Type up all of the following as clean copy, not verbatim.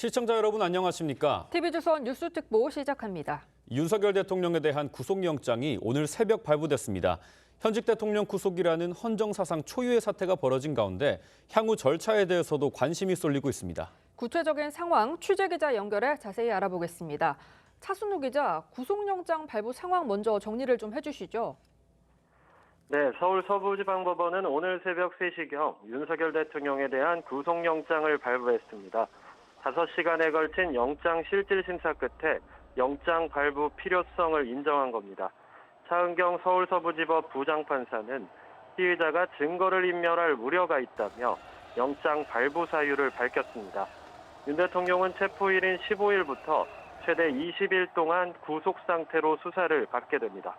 시청자 여러분 안녕하십니까? TV조선 뉴스특보 시작합니다. 윤석열 대통령에 대한 구속영장이 오늘 새벽 발부됐습니다. 현직 대통령 구속이라는 헌정사상 초유의 사태가 벌어진 가운데 향후 절차에 대해서도 관심이 쏠리고 있습니다. 구체적인 상황 취재기자 연결해 자세히 알아보겠습니다. 차순우 기자, 구속영장 발부 상황 먼저 정리를 좀 해주시죠. 네, 서울 서부지방법원은 오늘 새벽 3시경 윤석열 대통령에 대한 구속영장을 발부했습니다. 5시간에 걸친 영장 실질심사 끝에 영장 발부 필요성을 인정한 겁니다. 차은경 서울서부지법 부장판사는 피의자가 증거를 인멸할 우려가 있다며 영장 발부 사유를 밝혔습니다. 윤 대통령은 체포일인 15일부터 최대 20일 동안 구속 상태로 수사를 받게 됩니다.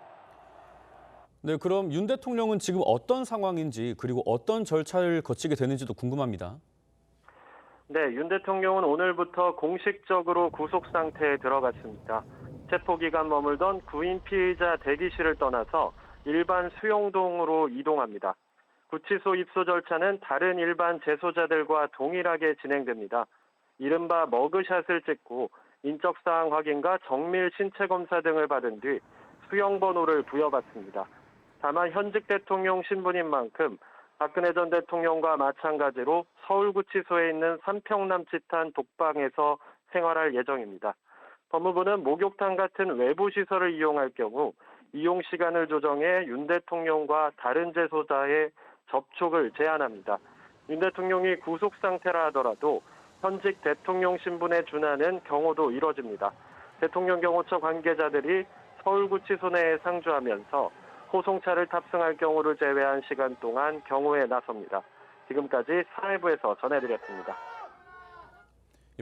네, 그럼 윤 대통령은 지금 어떤 상황인지 그리고 어떤 절차를 거치게 되는지도 궁금합니다. 네, 윤 대통령은 오늘부터 공식적으로 구속 상태에 들어갔습니다. 체포기간 머물던 구인 피의자 대기실을 떠나서 일반 수용동으로 이동합니다. 구치소 입소 절차는 다른 일반 재소자들과 동일하게 진행됩니다. 이른바 머그샷을 찍고 인적사항 확인과 정밀 신체 검사 등을 받은 뒤 수용번호를 부여받습니다. 다만 현직 대통령 신분인 만큼 박근혜 전 대통령과 마찬가지로 서울구치소에 있는 삼평남치탄 독방에서 생활할 예정입니다. 법무부는 목욕탕 같은 외부 시설을 이용할 경우 이용 시간을 조정해 윤 대통령과 다른 재소자의 접촉을 제한합니다. 윤 대통령이 구속 상태라 하더라도 현직 대통령 신분에 준하는 경우도 이뤄집니다. 대통령 경호처 관계자들이 서울구치소 내에 상주하면서 호송차를 탑승할 경우를 제외한 시간 동안 경호에 나섭니다. 지금까지 사회부에서 전해드렸습니다.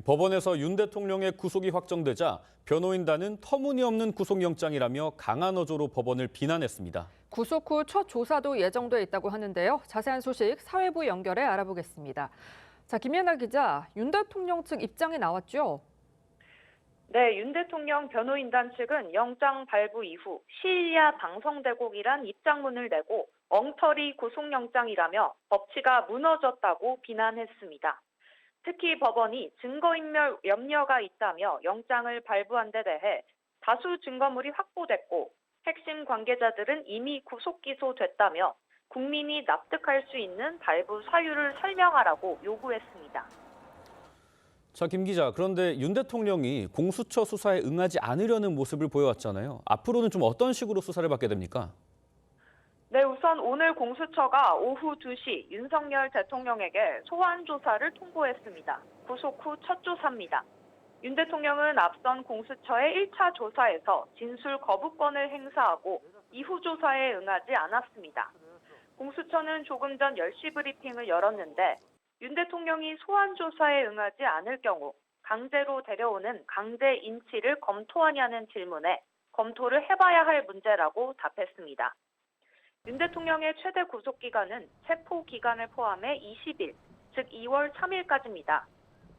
법원에서 윤 대통령의 구속이 확정되자 변호인단은 터무니없는 구속영장이라며 강한 어조로 법원을 비난했습니다. 구속 후 첫 조사도 예정돼 있다고 하는데요. 자세한 소식 사회부 연결해 알아보겠습니다. 자, 김연아 기자, 윤 대통령 측 입장이 나왔죠? 네, 윤 대통령 변호인단 측은 영장 발부 이후 시일야 방성대국이란 입장문을 내고 엉터리 구속영장이라며 법치가 무너졌다고 비난했습니다. 특히 법원이 증거인멸 염려가 있다며 영장을 발부한 데 대해 다수 증거물이 확보됐고 핵심 관계자들은 이미 구속 기소됐다며 국민이 납득할 수 있는 발부 사유를 설명하라고 요구했습니다. 자, 김 기자, 그런데 윤 대통령이 공수처 수사에 응하지 않으려는 모습을 보여왔잖아요. 앞으로는 좀 어떤 식으로 수사를 받게 됩니까? 네, 우선 오늘 공수처가 오후 2시 윤석열 대통령에게 소환 조사를 통보했습니다. 구속 후 첫 조사입니다. 윤 대통령은 앞선 공수처의 1차 조사에서 진술 거부권을 행사하고 이후 조사에 응하지 않았습니다. 공수처는 조금 전 10시 브리핑을 열었는데 윤 대통령이 소환 조사에 응하지 않을 경우 강제로 데려오는 강제 인치를 검토하냐는 질문에 검토를 해봐야 할 문제라고 답했습니다. 윤 대통령의 최대 구속 기간은 체포 기간을 포함해 20일, 즉 2월 3일까지입니다.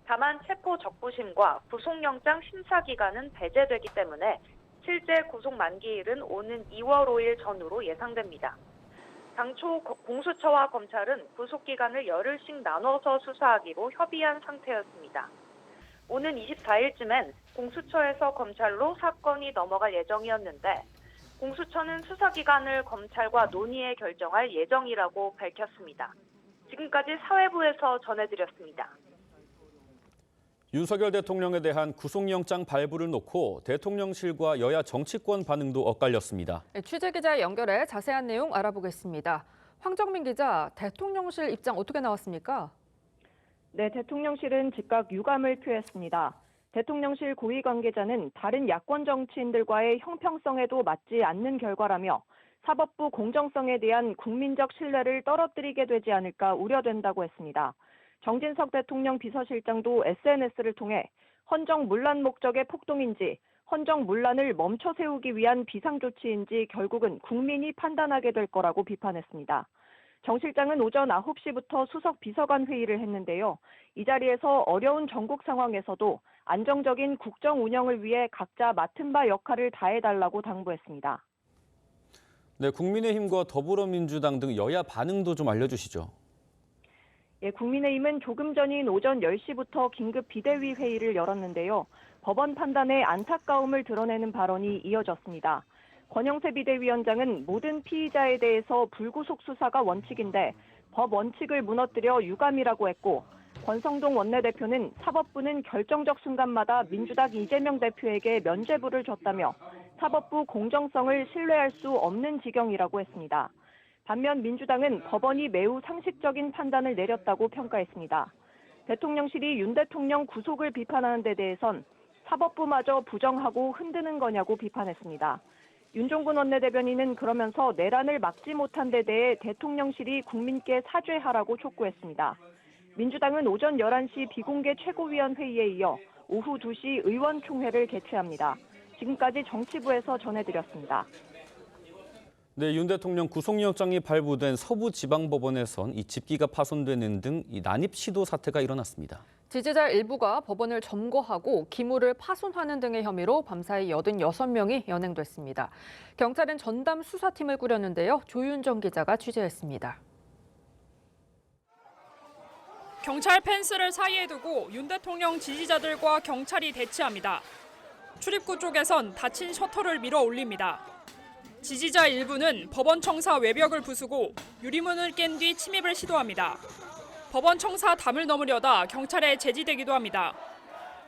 다만 체포 적부심과 구속영장 심사 기간은 배제되기 때문에 실제 구속 만기일은 오는 2월 5일 전후로 예상됩니다. 당초 공수처와 검찰은 구속기간을 열흘씩 나눠서 수사하기로 협의한 상태였습니다. 오는 24일쯤엔 공수처에서 검찰로 사건이 넘어갈 예정이었는데 공수처는 수사기간을 검찰과 논의해 결정할 예정이라고 밝혔습니다. 지금까지 사회부에서 전해드렸습니다. 윤석열 대통령에 대한 구속영장 발부를 놓고 대통령실과 여야 정치권 반응도 엇갈렸습니다. 취재기자 연결해 자세한 내용 알아보겠습니다. 황정민 기자, 대통령실 입장 어떻게 나왔습니까? 네, 대통령실은 즉각 유감을 표했습니다. 대통령실 고위 관계자는 다른 야권 정치인들과의 형평성에도 맞지 않는 결과라며 사법부 공정성에 대한 국민적 신뢰를 떨어뜨리게 되지 않을까 우려된다고 했습니다. 정진석 대통령 비서실장도 SNS를 통해 헌정 문란 목적의 폭동인지 헌정 문란을 멈춰 세우기 위한 비상조치인지 결국은 국민이 판단하게 될 거라고 비판했습니다. 정 실장은 오전 9시부터 수석 비서관 회의를 했는데요. 이 자리에서 어려운 전국 상황에서도 안정적인 국정 운영을 위해 각자 맡은 바 역할을 다해달라고 당부했습니다. 네, 국민의힘과 더불어민주당 등 여야 반응도 좀 알려주시죠. 국민의힘은 조금 전인 오전 10시부터 긴급 비대위 회의를 열었는데요. 법원 판단에 안타까움을 드러내는 발언이 이어졌습니다. 권영세 비대위원장은 모든 피의자에 대해서 불구속 수사가 원칙인데 법 원칙을 무너뜨려 유감이라고 했고, 권성동 원내대표는 사법부는 결정적 순간마다 민주당 이재명 대표에게 면죄부를 줬다며 사법부 공정성을 신뢰할 수 없는 지경이라고 했습니다. 반면 민주당은 법원이 매우 상식적인 판단을 내렸다고 평가했습니다. 대통령실이 윤 대통령 구속을 비판하는 데 대해선 사법부마저 부정하고 흔드는 거냐고 비판했습니다. 윤종군 원내대변인은 그러면서 내란을 막지 못한 데 대해 대통령실이 국민께 사죄하라고 촉구했습니다. 민주당은 오전 11시 비공개 최고위원 회의에 이어 오후 2시 의원총회를 개최합니다. 지금까지 정치부에서 전해드렸습니다. 네, 윤 대통령 구속영장이 발부된 서부지방법원에선 이 집기가 파손되는 등 이 난입 시도 사태가 일어났습니다. 지지자 일부가 법원을 점거하고 기물을 파손하는 등의 혐의로 밤사이 86명이 연행됐습니다. 경찰은 전담 수사팀을 꾸렸는데요. 조윤정 기자가 취재했습니다. 경찰 펜스를 사이에 두고 윤 대통령 지지자들과 경찰이 대치합니다. 출입구 쪽에선 닫힌 셔터를 밀어 올립니다. 지지자 일부는 법원 청사 외벽을 부수고 유리문을 깬 뒤 침입을 시도합니다. 법원 청사 담을 넘으려다 경찰에 제지되기도 합니다.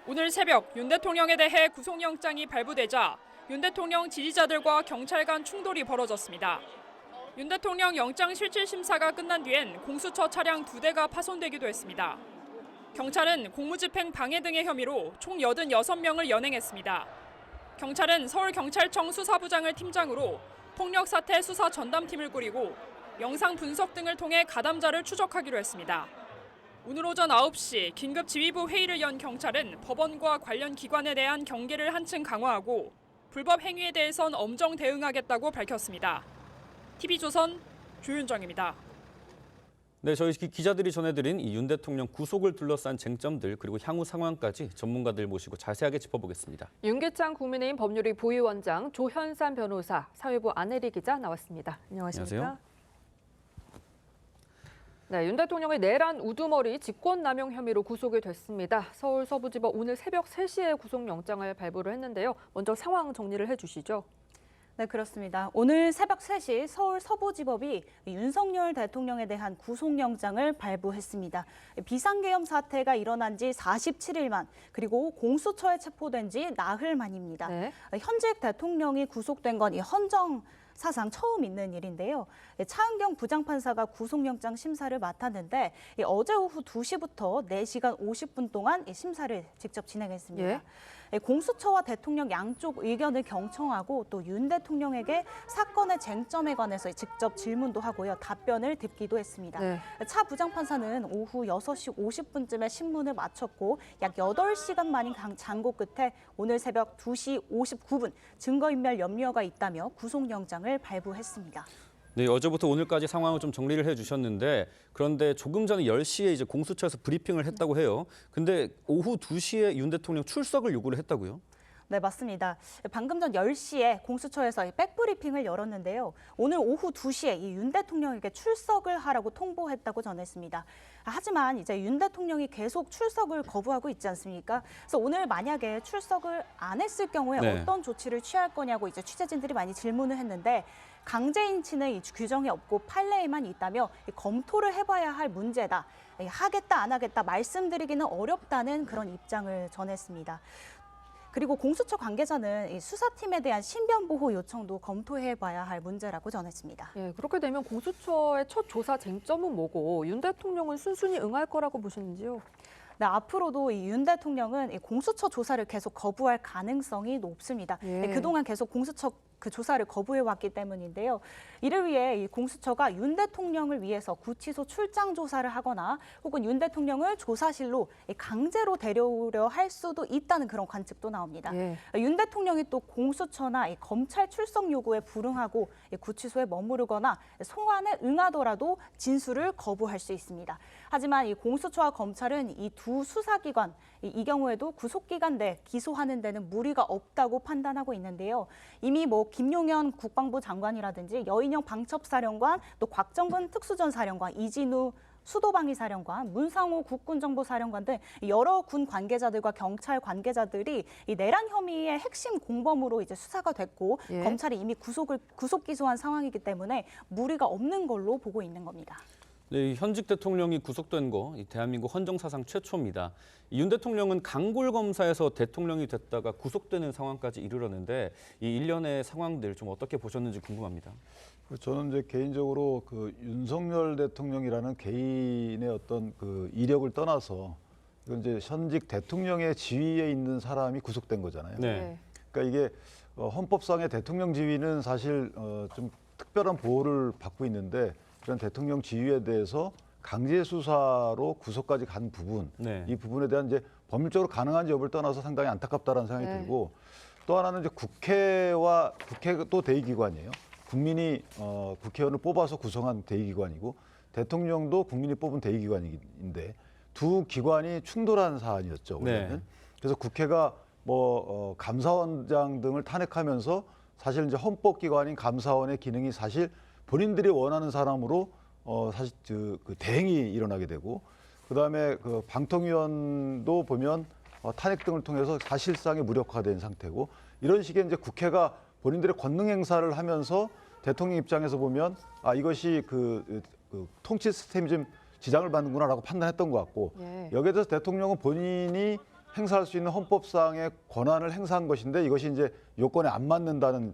오늘 새벽 윤 대통령에 대해 구속영장이 발부되자 윤 대통령 지지자들과 경찰 간 충돌이 벌어졌습니다. 윤 대통령 영장실질심사가 끝난 뒤엔 공수처 차량 2대가 파손되기도 했습니다. 경찰은 공무집행 방해 등의 혐의로 총 86명을 연행했습니다. 경찰은 서울경찰청 수사부장을 팀장으로 폭력사태 수사 전담팀을 꾸리고 영상 분석 등을 통해 가담자를 추적하기로 했습니다. 오늘 오전 9시 긴급지휘부 회의를 연 경찰은 법원과 관련 기관에 대한 경계를 한층 강화하고 불법 행위에 대해선 엄정 대응하겠다고 밝혔습니다. TV조선 조윤정입니다. 네, 저희 기자들이 전해드린 이 윤 대통령 구속을 둘러싼 쟁점들 그리고 향후 상황까지 전문가들 모시고 자세하게 짚어보겠습니다. 윤기찬 국민의힘 법률위 부위원장, 조현산 변호사, 사회부 안혜리 기자 나왔습니다. 안녕하십니까? 안녕하세요. 네, 윤 대통령의 내란 우두머리 직권남용 혐의로 구속이 됐습니다. 서울 서부지법 오늘 새벽 3시에 구속영장을 발부를 했는데요. 먼저 상황 정리를 해주시죠. 네, 그렇습니다. 오늘 새벽 3시 서울 서부지법이 윤석열 대통령에 대한 구속영장을 발부했습니다. 비상계엄 사태가 일어난 지 47일 만, 그리고 공수처에 체포된 지 나흘 만입니다. 네. 현직 대통령이 구속된 건 이 헌정 사상 처음 있는 일인데요. 차은경 부장판사가 구속영장 심사를 맡았는데 어제 오후 2시부터 4시간 50분 동안 심사를 직접 진행했습니다. 예. 공수처와 대통령 양쪽 의견을 경청하고 또 윤 대통령에게 사건의 쟁점에 관해서 직접 질문도 하고요. 답변을 듣기도 했습니다. 네. 차 부장판사는 오후 6시 50분쯤에 신문을 마쳤고 약 8시간 만인 장고 끝에 오늘 새벽 2시 59분 증거인멸 염려가 있다며 구속영장을 발부했습니다. 네, 어제부터 오늘까지 상황을 좀 정리를 해주셨는데 그런데 조금 전에 10시에 이제 공수처에서 브리핑을 했다고 해요. 근데 오후 2시에 윤 대통령 출석을 요구를 했다고요? 네, 맞습니다. 방금 전 10시에 공수처에서 백브리핑을 열었는데요. 오늘 오후 2시에 이 윤 대통령에게 출석을 하라고 통보했다고 전했습니다. 하지만 이제 윤 대통령이 계속 출석을 거부하고 있지 않습니까? 그래서 오늘 만약에 출석을 안 했을 경우에 네. 어떤 조치를 취할 거냐고 이제 취재진들이 많이 질문을 했는데 강제 인치는 이 규정이 없고 판례에만 있다며 검토를 해봐야 할 문제다. 하겠다 안 하겠다 말씀드리기는 어렵다는 그런 입장을 전했습니다. 그리고 공수처 관계자는 이 수사팀에 대한 신변 보호 요청도 검토해봐야 할 문제라고 전했습니다. 예, 그렇게 되면 공수처의 첫 조사 쟁점은 뭐고 윤 대통령은 순순히 응할 거라고 보시는지요? 네, 앞으로도 이 윤 대통령은 이 공수처 조사를 계속 거부할 가능성이 높습니다. 예. 그동안 계속 공수처 그 조사를 거부해왔기 때문인데요. 이를 위해 이 공수처가 윤 대통령을 위해서 구치소 출장 조사를 하거나 혹은 윤 대통령을 조사실로 강제로 데려오려 할 수도 있다는 그런 관측도 나옵니다. 예. 윤 대통령이 또 공수처나 이 검찰 출석 요구에 불응하고 이 구치소에 머무르거나 송환에 응하더라도 진술을 거부할 수 있습니다. 하지만 이 공수처와 검찰은 이 두 수사기관, 이 경우에도 구속기간 내 기소하는 데는 무리가 없다고 판단하고 있는데요. 이미 김용현 국방부 장관이라든지 여인영 방첩사령관, 또 곽정근 특수전사령관, 이진우 수도방위사령관, 문상호 국군정보사령관 등 여러 군 관계자들과 경찰 관계자들이 이 내란 혐의의 핵심 공범으로 이제 수사가 됐고 예. 검찰이 이미 구속 기소한 상황이기 때문에 무리가 없는 걸로 보고 있는 겁니다. 네, 현직 대통령이 구속된 거 대한민국 헌정 사상 최초입니다. 윤 대통령은 강골 검사에서 대통령이 됐다가 구속되는 상황까지 이르렀는데 이 일련의 상황들 좀 어떻게 보셨는지 궁금합니다. 저는 이제 개인적으로 그 윤석열 대통령이라는 개인의 어떤 그 이력을 떠나서 이건 이제 현직 대통령의 지위에 있는 사람이 구속된 거잖아요. 네. 그러니까 이게 헌법상의 대통령 지위는 사실 좀 특별한 보호를 받고 있는데 그런 대통령 지위에 대해서 강제 수사로 구속까지 간 부분, 네. 이 부분에 대한 이제 법률적으로 가능한지 여부를 떠나서 상당히 안타깝다라는 생각이 네. 들고 또 하나는 이제 국회가 또 대의기관이에요. 국민이 국회의원을 뽑아서 구성한 대의기관이고 대통령도 국민이 뽑은 대의기관인데 두 기관이 충돌한 사안이었죠. 원래는. 네. 그래서 국회가 감사원장 등을 탄핵하면서 사실 이제 헌법기관인 감사원의 기능이 사실 본인들이 원하는 사람으로 사실 그 대행이 일어나게 되고 그다음에 그 방통위원도 보면 탄핵 등을 통해서 사실상의 무력화된 상태고 이런 식의 이제 국회가 본인들의 권능 행사를 하면서 대통령 입장에서 보면 이것이 그 통치 시스템이 좀 지장을 받는구나라고 판단했던 것 같고 예. 여기에 대해서 대통령은 본인이 행사할 수 있는 헌법상의 권한을 행사한 것인데 이것이 이제 요건에 안 맞는다는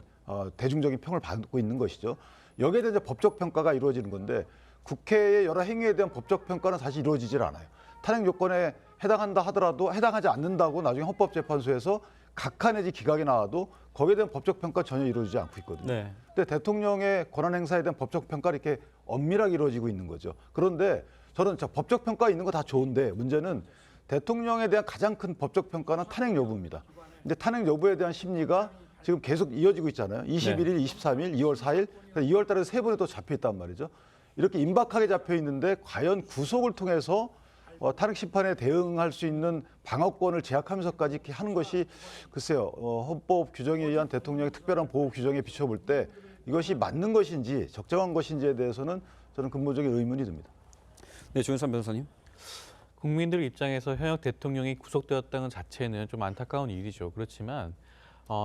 대중적인 평을 받고 있는 것이죠. 여기에 대해서 법적 평가가 이루어지는 건데 국회의 여러 행위에 대한 법적 평가는 사실 이루어지질 않아요. 탄핵 요건에 해당한다 하더라도 해당하지 않는다고 나중에 헌법재판소에서 각하 내지 기각이 나와도 거기에 대한 법적 평가 전혀 이루어지지 않고 있거든요. 네. 근데 대통령의 권한 행사에 대한 법적 평가가 이렇게 엄밀하게 이루어지고 있는 거죠. 그런데 저는 법적 평가 있는 거 다 좋은데 문제는 대통령에 대한 가장 큰 법적 평가는 탄핵 여부입니다. 근데 탄핵 여부에 대한 심리가 지금 계속 이어지고 있잖아요. 21일, 23일, 2월 4일, 2월 달에 세 번에 또 잡혀 있단 말이죠. 이렇게 임박하게 잡혀 있는데 과연 구속을 통해서 탄핵 심판에 대응할 수 있는 방어권을 제약하면서까지 이렇게 하는 것이 글쎄요. 헌법 규정에 의한 대통령의 특별한 보호 규정에 비춰볼 때 이것이 맞는 것인지 적정한 것인지에 대해서는 저는 근본적인 의문이 듭니다. 네, 조윤선 변호사님. 국민들 입장에서 현역 대통령이 구속되었다는 자체는 좀 안타까운 일이죠. 그렇지만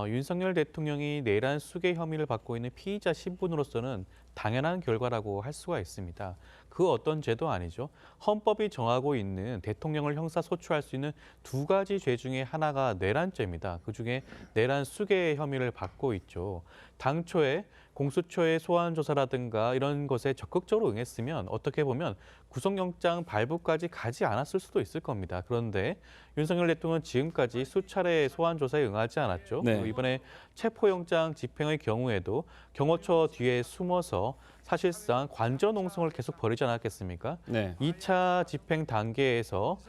윤석열 대통령이 내란 수괴 혐의를 받고 있는 피의자 신분으로서는 당연한 결과라고 할 수가 있습니다. 그 어떤 죄도 아니죠. 헌법이 정하고 있는 대통령을 형사소추할 수 있는 두 가지 죄 중에 하나가 내란죄입니다. 그중에 내란 수괴 혐의를 받고 있죠. 당초에 공수처의 소환 조사라든가 이런 것에 적극적으로 응했으면 어떻게 보면 구속영장 발부까지 가지 않았을 수도 있을 겁니다. 그런데 윤석열 대통령은 지금까지 수차례 소환 조사에 응하지 않았죠. 네. 그리고 이번에 체포영장 집행의 경우에도 경호처 뒤에 숨어서 사실상 관저농성을 계속 벌이지 않았겠습니까? 네. 2차 집행 단계에서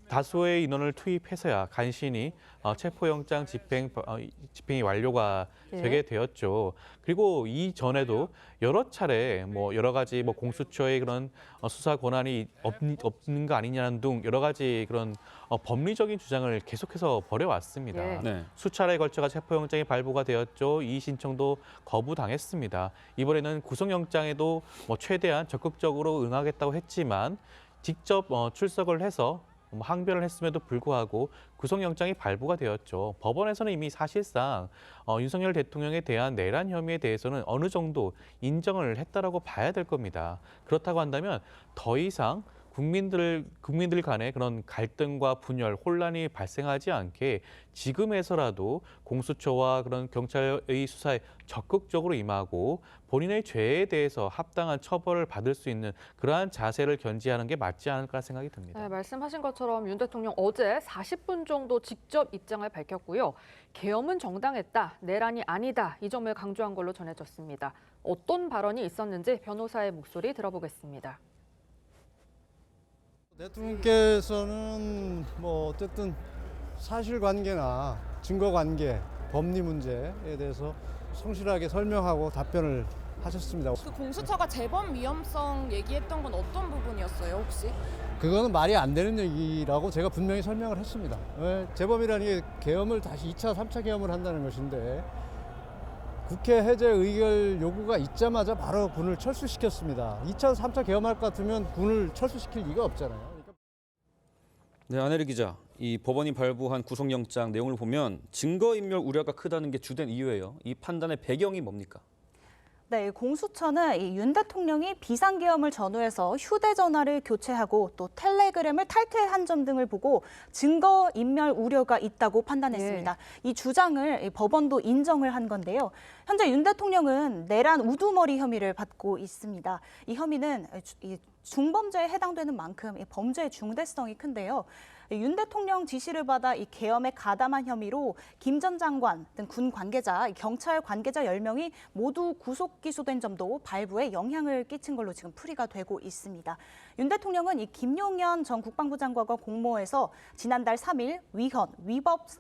다수의 인원을 투입해서야 간신히 체포영장 집행이 완료가 예. 되게 되었죠. 그리고 이전에도 여러 차례 여러 가지 공수처의 그런 수사 권한이 없는 거 아니냐는 등 여러 가지 그런 법리적인 주장을 계속해서 벌여왔습니다. 예. 네. 수차례에 걸쳐가 체포영장이 발부가 되었죠. 이의 신청도 거부당했습니다. 이번에는 구속영장에도 최대한 적극적으로 응하겠다고 했지만 직접 출석을 해서 항변을 했음에도 불구하고 구속영장이 발부가 되었죠. 법원에서는 이미 사실상 윤석열 대통령에 대한 내란 혐의에 대해서는 어느 정도 인정을 했다라고 봐야 될 겁니다. 그렇다고 한다면 더 이상 국민들 간의 그런 갈등과 분열, 혼란이 발생하지 않게 지금에서라도 공수처와 그런 경찰의 수사에 적극적으로 임하고 본인의 죄에 대해서 합당한 처벌을 받을 수 있는 그러한 자세를 견지하는 게 맞지 않을까 생각이 듭니다. 네, 말씀하신 것처럼 윤 대통령 어제 40분 정도 직접 입장을 밝혔고요. 계엄은 정당했다, 내란이 아니다 이 점을 강조한 걸로 전해졌습니다. 어떤 발언이 있었는지 변호사의 목소리 들어보겠습니다. 대통령께서는 어쨌든 사실관계나 증거관계, 법리 문제에 대해서 성실하게 설명하고 답변을 하셨습니다. 그 공수처가 재범 위험성 얘기했던 건 어떤 부분이었어요, 혹시? 그거는 말이 안 되는 얘기라고 제가 분명히 설명을 했습니다. 재범이라는 게 계엄을 다시 2차, 3차 계엄을 한다는 것인데 국회 해제 의결 요구가 있자마자 바로 군을 철수시켰습니다. 2차, 3차 계엄할 것 같으면 군을 철수시킬 리가 없잖아요. 네, 안혜리 기자. 이 법원이 발부한 구속영장 내용을 보면 증거인멸 우려가 크다는 게 주된 이유예요. 이 판단의 배경이 뭡니까? 네, 공수처는 윤 대통령이 비상계엄을 전후해서 휴대전화를 교체하고 또 텔레그램을 탈퇴한 점 등을 보고 증거인멸 우려가 있다고 판단했습니다. 이 주장을 법원도 인정을 한 건데요. 현재 윤 대통령은 내란 우두머리 혐의를 받고 있습니다. 이 혐의는 중범죄에 해당되는 만큼 범죄의 중대성이 큰데요. 윤 대통령 지시를 받아 이 계엄에 가담한 혐의로 김 전 장관 등 군 관계자, 경찰 관계자 10명이 모두 구속 기소된 점도 발부에 영향을 끼친 걸로 지금 풀이가 되고 있습니다. 윤 대통령은 이 김용현 전 국방부 장관과 공모해서 지난달 3일 위헌,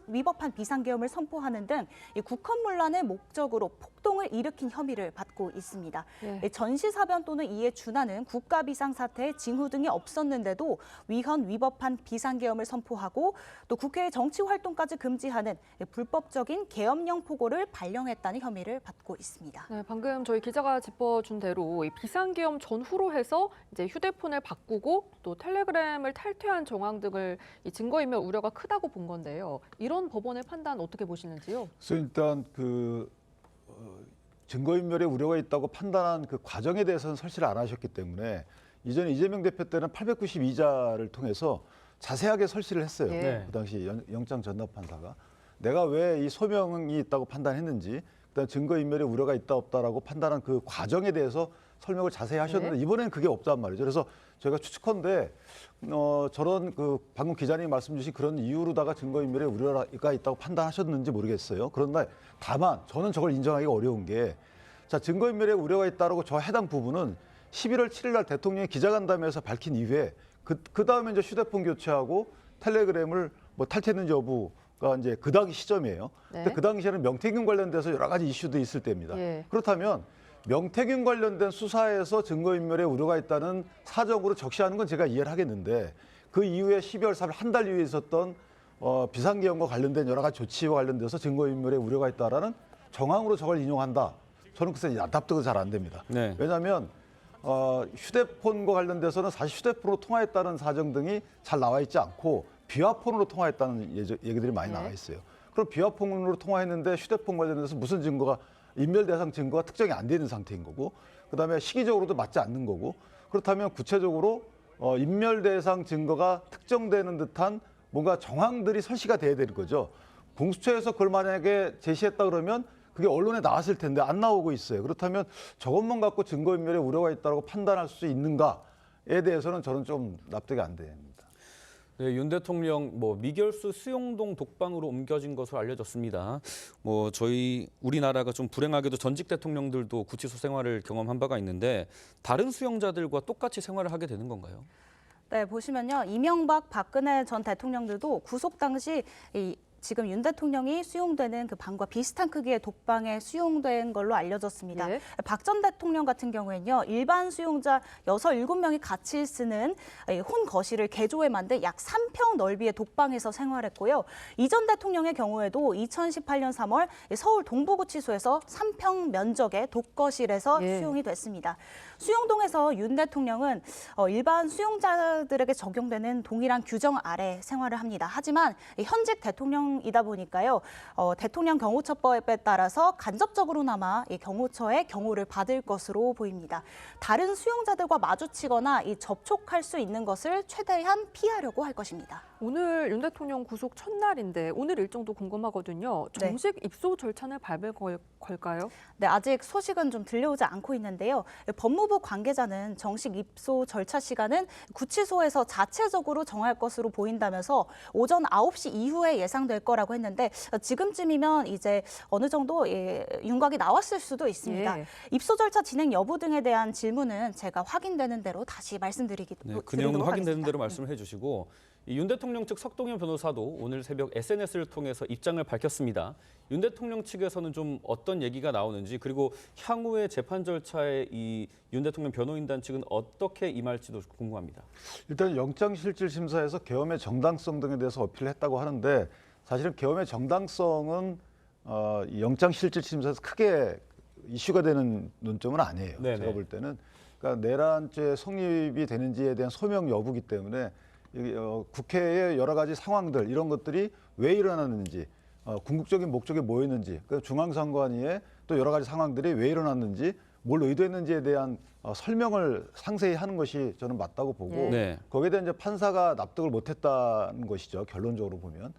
위법한 비상계엄을 선포하는 등 이 국헌문란의 목적으로 폭동을 일으킨 혐의를 받고 있습니다. 전시사변 또는 이에 준하는 국가비상사태의 징후 등이 없었는데도 위헌, 위법한 비상계엄을 선포하고 또 국회의 정치활동까지 금지하는 불법적인 계엄령 포고를 발령했다는 혐의를 받고 있습니다. 네, 방금 저희 기자가 짚어준 대로 이 비상계엄 전후로 해서 이제 휴대폰을 바꾸고 또 텔레그램을 탈퇴한 정황 등을 이 증거인멸 우려가 크다고 본 건데요. 이런 법원의 판단 어떻게 보시는지요? 그래서 일단 증거인멸의 우려가 있다고 판단한 그 과정에 대해서는 설치를 안 하셨기 때문에 이전에 이재명 대표 때는 892자를 통해서 자세하게 설치를 했어요. 그 당시 영장 전납 판사가 내가 왜 이 소명이 있다고 판단했는지, 그다음 증거인멸의 우려가 있다 없다라고 판단한 그 과정에 대해서 설명을 자세히 하셨는데 이번에는 그게 없단 말이죠. 그래서 저희가 추측컨대 저런 방금 기자님이 말씀 주신 그런 이유로다가 증거인멸의 우려가 있다고 판단하셨는지 모르겠어요. 그런데 다만 저는 저걸 인정하기가 어려운 게, 자, 증거인멸의 우려가 있다라고 저 해당 부분은 11월 7일 날 대통령이 기자간담회에서 밝힌 이후에 그 다음에 이제 휴대폰 교체하고 텔레그램을 뭐 탈퇴했는지 여부가 이제 그 당시 시점이에요. 근데 그 당시에는 명태균 관련돼서 여러 가지 이슈도 있을 때입니다. 그렇다면 명태균 관련된 수사에서 증거인멸의 우려가 있다는 사정으로 적시하는 건 제가 이해를 하겠는데, 그 이후에 12월 3일 한 달 이후에 있었던 비상계엄과 관련된 여러 가지 조치와 관련돼서 증거인멸의 우려가 있다라는 정황으로 저걸 인용한다. 저는 글쎄 납득은 잘 안 됩니다. 왜냐하면 휴대폰과 관련돼서는 사실 휴대폰으로 통화했다는 사정 등이 잘 나와 있지 않고 비화폰으로 통화했다는 얘기들이 많이 나와 있어요. 그럼 비화폰으로 통화했는데 휴대폰 관련돼서 무슨 증거가, 인멸 대상 증거가 특정이 안 되는 상태인 거고, 그다음에 시기적으로도 맞지 않는 거고, 그렇다면 구체적으로 인멸 대상 증거가 특정되는 듯한 뭔가 정황들이 설치가 돼야 되는 거죠. 공수처에서 그걸 만약에 제시했다 그러면 그게 언론에 나왔을 텐데 안 나오고 있어요. 그렇다면 저것만 갖고 증거인멸의 우려가 있다고 판단할 수 있는가에 대해서는 저는 좀 납득이 안 됩니다. 네, 윤 대통령 미결수 수용동 독방으로 옮겨진 것으로 알려졌습니다. 우리나라가 좀 불행하게도 전직 대통령들도 구치소 생활을 경험한 바가 있는데 다른 수용자들과 똑같이 생활을 하게 되는 건가요? 네, 보시면요. 이명박, 박근혜 전 대통령들도 구속 당시 지금 윤 대통령이 수용되는 그 방과 비슷한 크기의 독방에 수용된 걸로 알려졌습니다. 박 전 대통령 같은 경우에는요, 일반 수용자 6, 7명이 같이 쓰는 혼 거실을 개조해 만든 약 3평 넓이의 독방에서 생활했고요. 이 전 대통령의 경우에도 2018년 3월 서울 동부구치소에서 3평 면적의 독거실에서 수용이 됐습니다. 수용동에서 윤 대통령은 일반 수용자들에게 적용되는 동일한 규정 아래 생활을 합니다. 하지만 현직 대통령이다 보니까요, 대통령 경호처법에 따라서 간접적으로나마 이 경호처의 경호를 받을 것으로 보입니다. 다른 수용자들과 마주치거나 접촉할 수 있는 것을 최대한 피하려고 할 것입니다. 오늘 윤 대통령 구속 첫날인데 오늘 일정도 궁금하거든요. 정식 입소 절차는 밟을 걸까요? 네, 아직 소식은 좀 들려오지 않고 있는데요. 법무부 관계자는 정식 입소 절차 시간은 구치소에서 자체적으로 정할 것으로 보인다면서 오전 9시 이후에 예상될 거라고 했는데 지금쯤이면 이제 어느 정도 윤곽이 나왔을 수도 있습니다. 입소 절차 진행 여부 등에 대한 질문은 제가 확인되는 대로 다시 말씀드리도록 그 내용은 확인되는 하겠습니다. 대로 말씀을 해주시고, 윤 대통령 측 석동현 변호사도 오늘 새벽 SNS를 통해서 입장을 밝혔습니다. 윤 대통령 측에서는 좀 어떤 얘기가 나오는지, 그리고 향후의 재판 절차에 이 윤 대통령 변호인단 측은 어떻게 임할지도 궁금합니다. 일단 영장실질심사에서 계엄의 정당성 등에 대해서 어필을 했다고 하는데, 사실은 계엄의 정당성은 이 영장실질심사에서 크게 이슈가 되는 논점은 아니에요. 네네. 제가 볼 때는 그러니까 내란죄 성립이 되는지에 대한 소명 여부기 때문에 국회의 여러 가지 상황들 이런 것들이 왜 일어났는지 궁극적인 목적이 뭐였는지 중앙선관위의 또 여러 가지 상황들이 왜 일어났는지 뭘 의도했는지에 대한 설명을 상세히 하는 것이 저는 맞다고 보고 네. 거기에 대한 이제 판사가 납득을 못했다는 것이죠. 결론적으로 보면.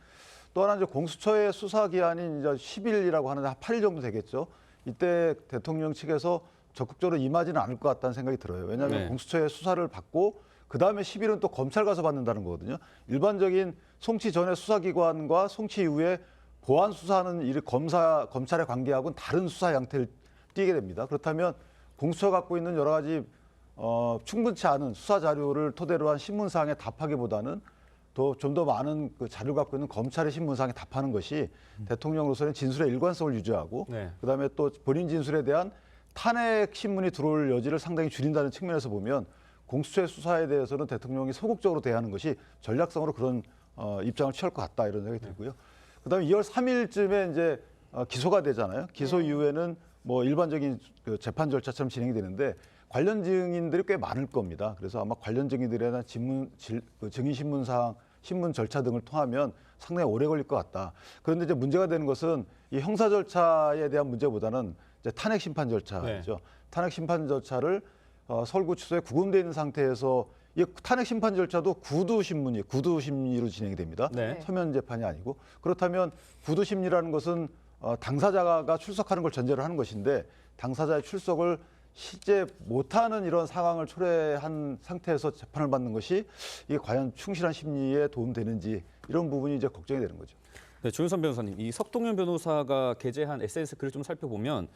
또 하나 이제 공수처의 수사 기한이 이제 10일이라고 하는데 한 8일 정도 되겠죠. 이때 대통령 측에서 적극적으로 임하지는 않을 것 같다는 생각이 들어요. 왜냐하면 네. 공수처의 수사를 받고 그 다음에 10일은 또 검찰 가서 받는다는 거거든요. 일반적인 송치 전의 수사기관과 송치 이후에 보안 수사하는 이 검찰의 관계하고는 다른 수사 양태를 띠게 됩니다. 그렇다면 공수처가 갖고 있는 여러 가지 충분치 않은 수사 자료를 토대로 한 신문사항에 답하기보다는 좀 더 많은 그 자료를 갖고 있는 검찰의 신문사항에 답하는 것이 대통령으로서는 진술의 일관성을 유지하고 네. 그다음에 또 본인 진술에 대한 탄핵 신문이 들어올 여지를 상당히 줄인다는 측면에서 보면 공수처의 수사에 대해서는 대통령이 소극적으로 대하는 것이 전략성으로 그런 입장을 취할 것 같다 이런 생각이 들고요. 그다음에 2월 3일쯤에 이제 기소가 되잖아요. 기소 이후에는 뭐 일반적인 그 재판 절차처럼 진행이 되는데 관련 증인들이 꽤 많을 겁니다. 그래서 아마 관련 증인들에 대한 증인 신문사항, 신문 절차 등을 통하면 상당히 오래 걸릴 것 같다. 그런데 이제 문제가 되는 것은 이 형사 절차에 대한 문제보다는 이제 탄핵 심판 절차죠. 네. 탄핵 심판 절차를 서울구치소에 구금되어 있는 상태에서 이 탄핵 심판 절차도 구두 심리로 진행이 됩니다. 네. 서면 재판이 아니고 그렇다면 구두 심리라는 것은 당사자가 출석하는 걸 전제로 하는 것인데 당사자의 출석을 실제 못하는 이런 상황을 초래한 상태에서 재판을 받는 것이 이게 과연 충실한 심리에 도움되는지 이런 부분이 이제 걱정이 되는 거죠. 네, 조윤선 변호사님, 이 석동현 변호사가 게재한 SNS 글을 좀 살펴보면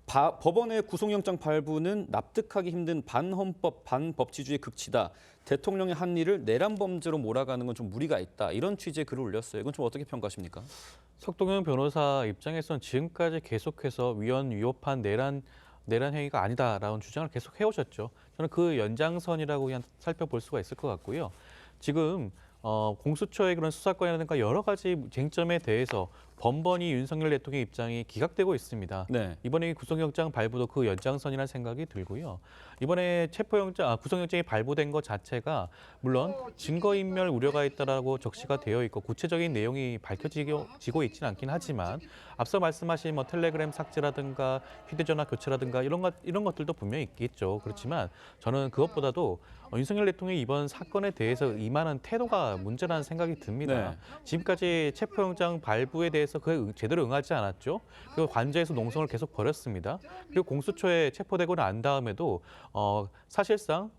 법원의 구속영장 발부는 납득하기 힘든 반헌법, 반법치주의 극치다. 대통령의 한 일을 내란 범죄로 몰아가는 건 좀 무리가 있다. 이런 취지의 글을 올렸어요. 이건 좀 어떻게 평가하십니까? 석동현 변호사 입장에서는 지금까지 계속해서 위헌위협한 내란 행위가 아니다라는 주장을 계속 해오셨죠. 저는 그 연장선이라고 그냥 살펴볼 수가 있을 것 같고요. 지금 공수처의 그런 수사권이라든가 여러 가지 쟁점에 대해서 번번이 윤석열 대통령의 입장이 기각되고 있습니다. 네. 이번에 구속영장 발부도 그 연장선이라는 생각이 들고요. 이번에 구속영장이 발부된 것 자체가 물론 증거인멸 우려가 있다라고 적시가 되어 있고 구체적인 내용이 밝혀지고 있지는 않긴 하지만 앞서 말씀하신 뭐 텔레그램 삭제라든가 휴대전화 교체라든가 이런 것들도 분명히 있겠죠. 그렇지만 저는 그것보다도 윤석열 대통령이 이번 사건에 대해서 임하는 태도가 문제라는 생각이 듭니다. 네. 지금까지 체포영장 발부에 대해서 그에 제대로 응하지 않았죠. 그리고 관저에서 농성을 계속 벌였습니다. 그리고 공수처에 체포되고 난 다음에도 사실상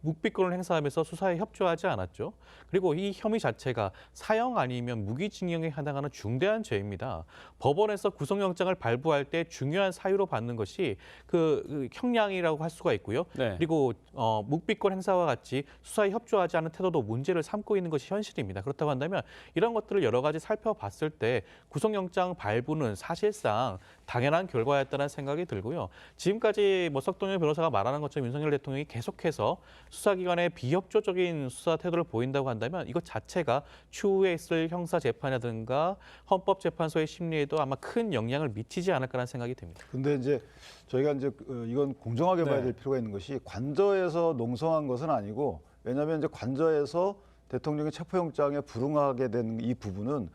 묵비권을 행사하면서 수사에 협조하지 않았죠. 그리고 이 혐의 자체가 사형 아니면 무기징역에 해당하는 중대한 죄입니다. 법원에서 구속영장을 발부할 때 중요한 사유로 받는 것이 그 형량이라고 할 수가 있고요. 네. 그리고 묵비권 행사와 같이 수사에 협조하지 않은 태도도 문제를 삼고 있는 것이 현실입니다. 그렇다고 한다면 이런 것들을 여러 가지 살펴봤을 때 구속영장 발부는 사실상 당연한 결과였다는 생각이 들고요. 지금까지 석동현 변호사가 말하는 것처럼 윤석열 대통령이 계속해서 수사기관의 비협조적인 수사 태도를 보인다고 한다면 이것 자체가 추후에 있을 형사재판이라든가 헌법재판소의 심리에도 아마 큰 영향을 미치지 않을까라는 생각이 듭니다. 근데 이제 저희가 이건 공정하게 봐야 될 필요가 있는 것이 관저에서 농성한 것은 아니고 왜냐하면 이제 관저에서 대통령의 체포영장에 불응하게 된 이 부분은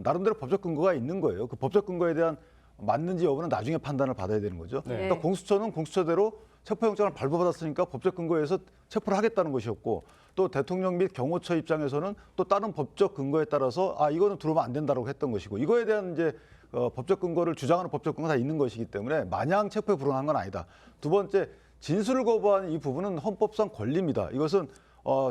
나름대로 법적 근거가 있는 거예요. 그 법적 근거에 대한 맞는지 여부는 나중에 판단을 받아야 되는 거죠. 네. 그러니까 공수처는 공수처대로 체포영장을 발부받았으니까 법적 근거에서 체포를 하겠다는 것이었고 또 대통령 및 경호처 입장에서는 또 다른 법적 근거에 따라서 이거는 들어오면 안 된다고 했던 것이고 이거에 대한 이제 법적 근거를 주장하는 법적 근거가 다 있는 것이기 때문에 마냥 체포에 불응한 건 아니다. 두 번째 진술을 거부한 이 부분은 헌법상 권리입니다. 이것은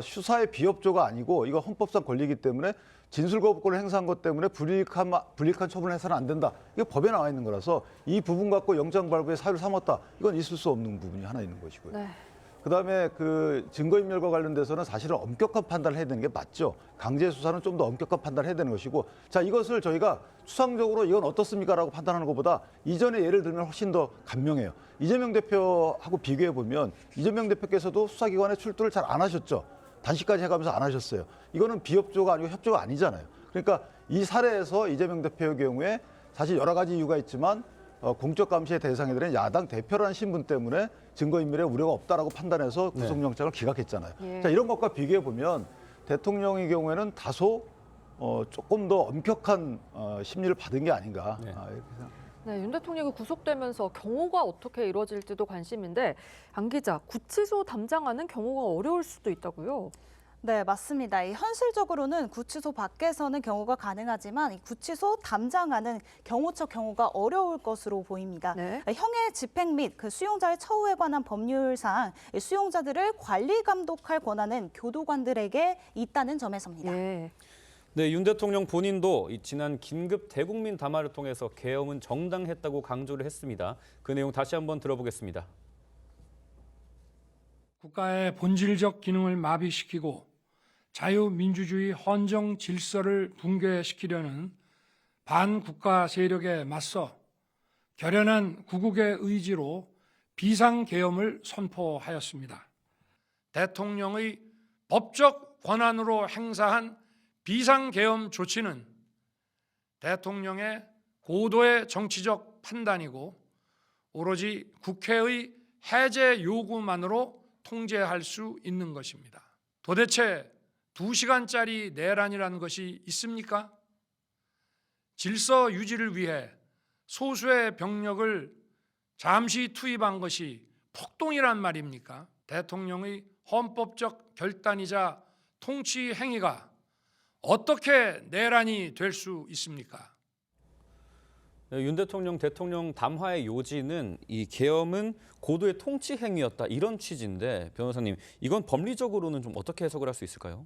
수사의 비협조가 아니고 이거 헌법상 권리이기 때문에 진술 거부권을 행사한 것 때문에 불이익한 처분을 해서는 안 된다. 이게 법에 나와 있는 거라서 이 부분 갖고 영장 발부의 사유를 삼았다. 이건 있을 수 없는 부분이 하나 있는 것이고요. 네. 그다음에 그 증거인멸과 관련돼서는 사실은 엄격한 판단을 해야 되는 게 맞죠. 강제 수사는 좀 더 엄격한 판단을 해야 되는 것이고 자 이것을 저희가 추상적으로 이건 어떻습니까라고 판단하는 것보다 이전에 예를 들면 훨씬 더 간명해요. 이재명 대표하고 비교해 보면 이재명 대표께서도 수사기관에 출두를 잘 안 하셨죠. 단식까지 해가면서 안 하셨어요. 이거는 비협조가 아니고 협조가 아니잖아요. 그러니까 이 사례에서 이재명 대표의 경우에 사실 여러 가지 이유가 있지만 공적 감시의 대상이 되는 야당 대표라는 신분 때문에 증거인멸에 우려가 없다라고 판단해서 구속영장을 기각했잖아요. 예. 자, 이런 것과 비교해 보면 대통령의 경우에는 다소 조금 더 엄격한 심리를 받은 게 아닌가. 네. 이렇게 생각합니다. 네, 윤 대통령이 구속되면서 경호가 어떻게 이루어질지도 관심인데 안 기자, 구치소 담장하는 경호가 어려울 수도 있다고요? 네, 맞습니다. 현실적으로는 구치소 밖에서는 경호가 가능하지만 이 구치소 담장하는 경호처 경호가 어려울 것으로 보입니다. 네. 형의 집행 및 그 수용자의 처우에 관한 법률상 수용자들을 관리 감독할 권한은 교도관들에게 있다는 점에서입니다. 예. 네, 윤 대통령 본인도 지난 긴급 대국민 담화를 통해서 계엄은 정당했다고 강조를 했습니다. 그 내용 다시 한번 들어보겠습니다. 국가의 본질적 기능을 마비시키고 자유민주주의 헌정 질서를 붕괴시키려는 반국가 세력에 맞서 결연한 구국의 의지로 비상계엄을 선포하였습니다. 대통령의 법적 권한으로 행사한 비상계엄 조치는 대통령의 고도의 정치적 판단이고 오로지 국회의 해제 요구만으로 통제할 수 있는 것입니다. 도대체 2시간짜리 내란이라는 것이 있습니까? 질서 유지를 위해 소수의 병력을 잠시 투입한 것이 폭동이란 말입니까? 대통령의 헌법적 결단이자 통치 행위가 어떻게 내란이 될 수 있습니까? 네, 윤 대통령 담화의 요지는 이 계엄은 고도의 통치 행위였다 이런 취지인데 변호사님 이건 법리적으로는 좀 어떻게 해석을 할 수 있을까요?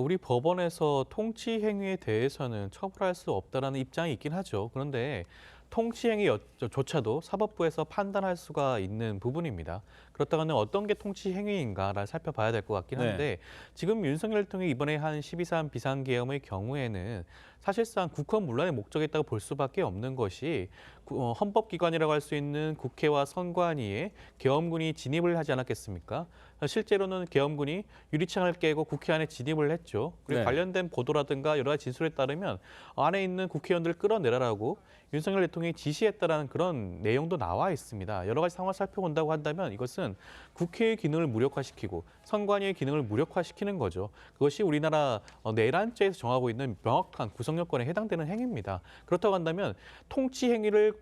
우리 법원에서 통치 행위에 대해서는 처벌할 수 없다라는 입장이 있긴 하죠. 그런데 통치 행위조차도 사법부에서 판단할 수가 있는 부분입니다. 그렇다면 어떤 게 통치 행위인가를 살펴봐야 될 것 같긴 한데 지금 윤석열 대통령이 이번에 한 12.3 비상계엄의 경우에는 사실상 국헌 문란의 목적이 있다고 볼 수밖에 없는 것이 헌법기관이라고 할 수 있는 국회와 선관위에 계엄군이 진입을 하지 않았겠습니까? 실제로는 계엄군이 유리창을 깨고 국회 안에 진입을 했죠. 그리고 네. 관련된 관련된 보도라든가 여러 가지 진술에 따르면 안에 있는 국회의원들을 끌어내라라고 윤석열 대통령이 지시했다라는 그런 내용도 나와 있습니다. 여러 가지 상황을 살펴본다고 한다면 이것은 국회의 기능을 무력화시키고 선관위의 기능을 무력화시키는 거죠. 그것이 우리나라 내란죄에서 정하고 있는 명확한 구성요건에 해당되는 행위입니다. 그렇다고 한다면 통치 행위를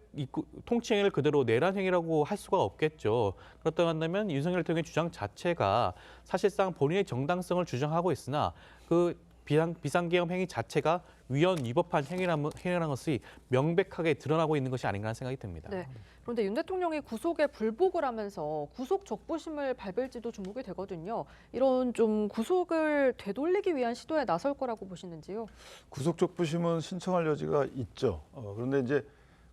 그대로 내란 행위라고 할 수가 없겠죠. 그렇다고 한다면 윤석열 대통령의 주장 자체가 사실상 본인의 정당성을 주장하고 있으나 그 비상계엄 행위 자체가 위헌 위법한 행위라는 것이 명백하게 드러나고 있는 것이 아닌가 하는 생각이 듭니다. 네. 그런데 윤 대통령이 구속에 불복을 하면서 구속 적부심을 밟을지도 주목이 되거든요. 이런 좀 구속을 되돌리기 위한 시도에 나설 거라고 보시는지요? 구속적부심은 신청할 여지가 있죠. 그런데 이제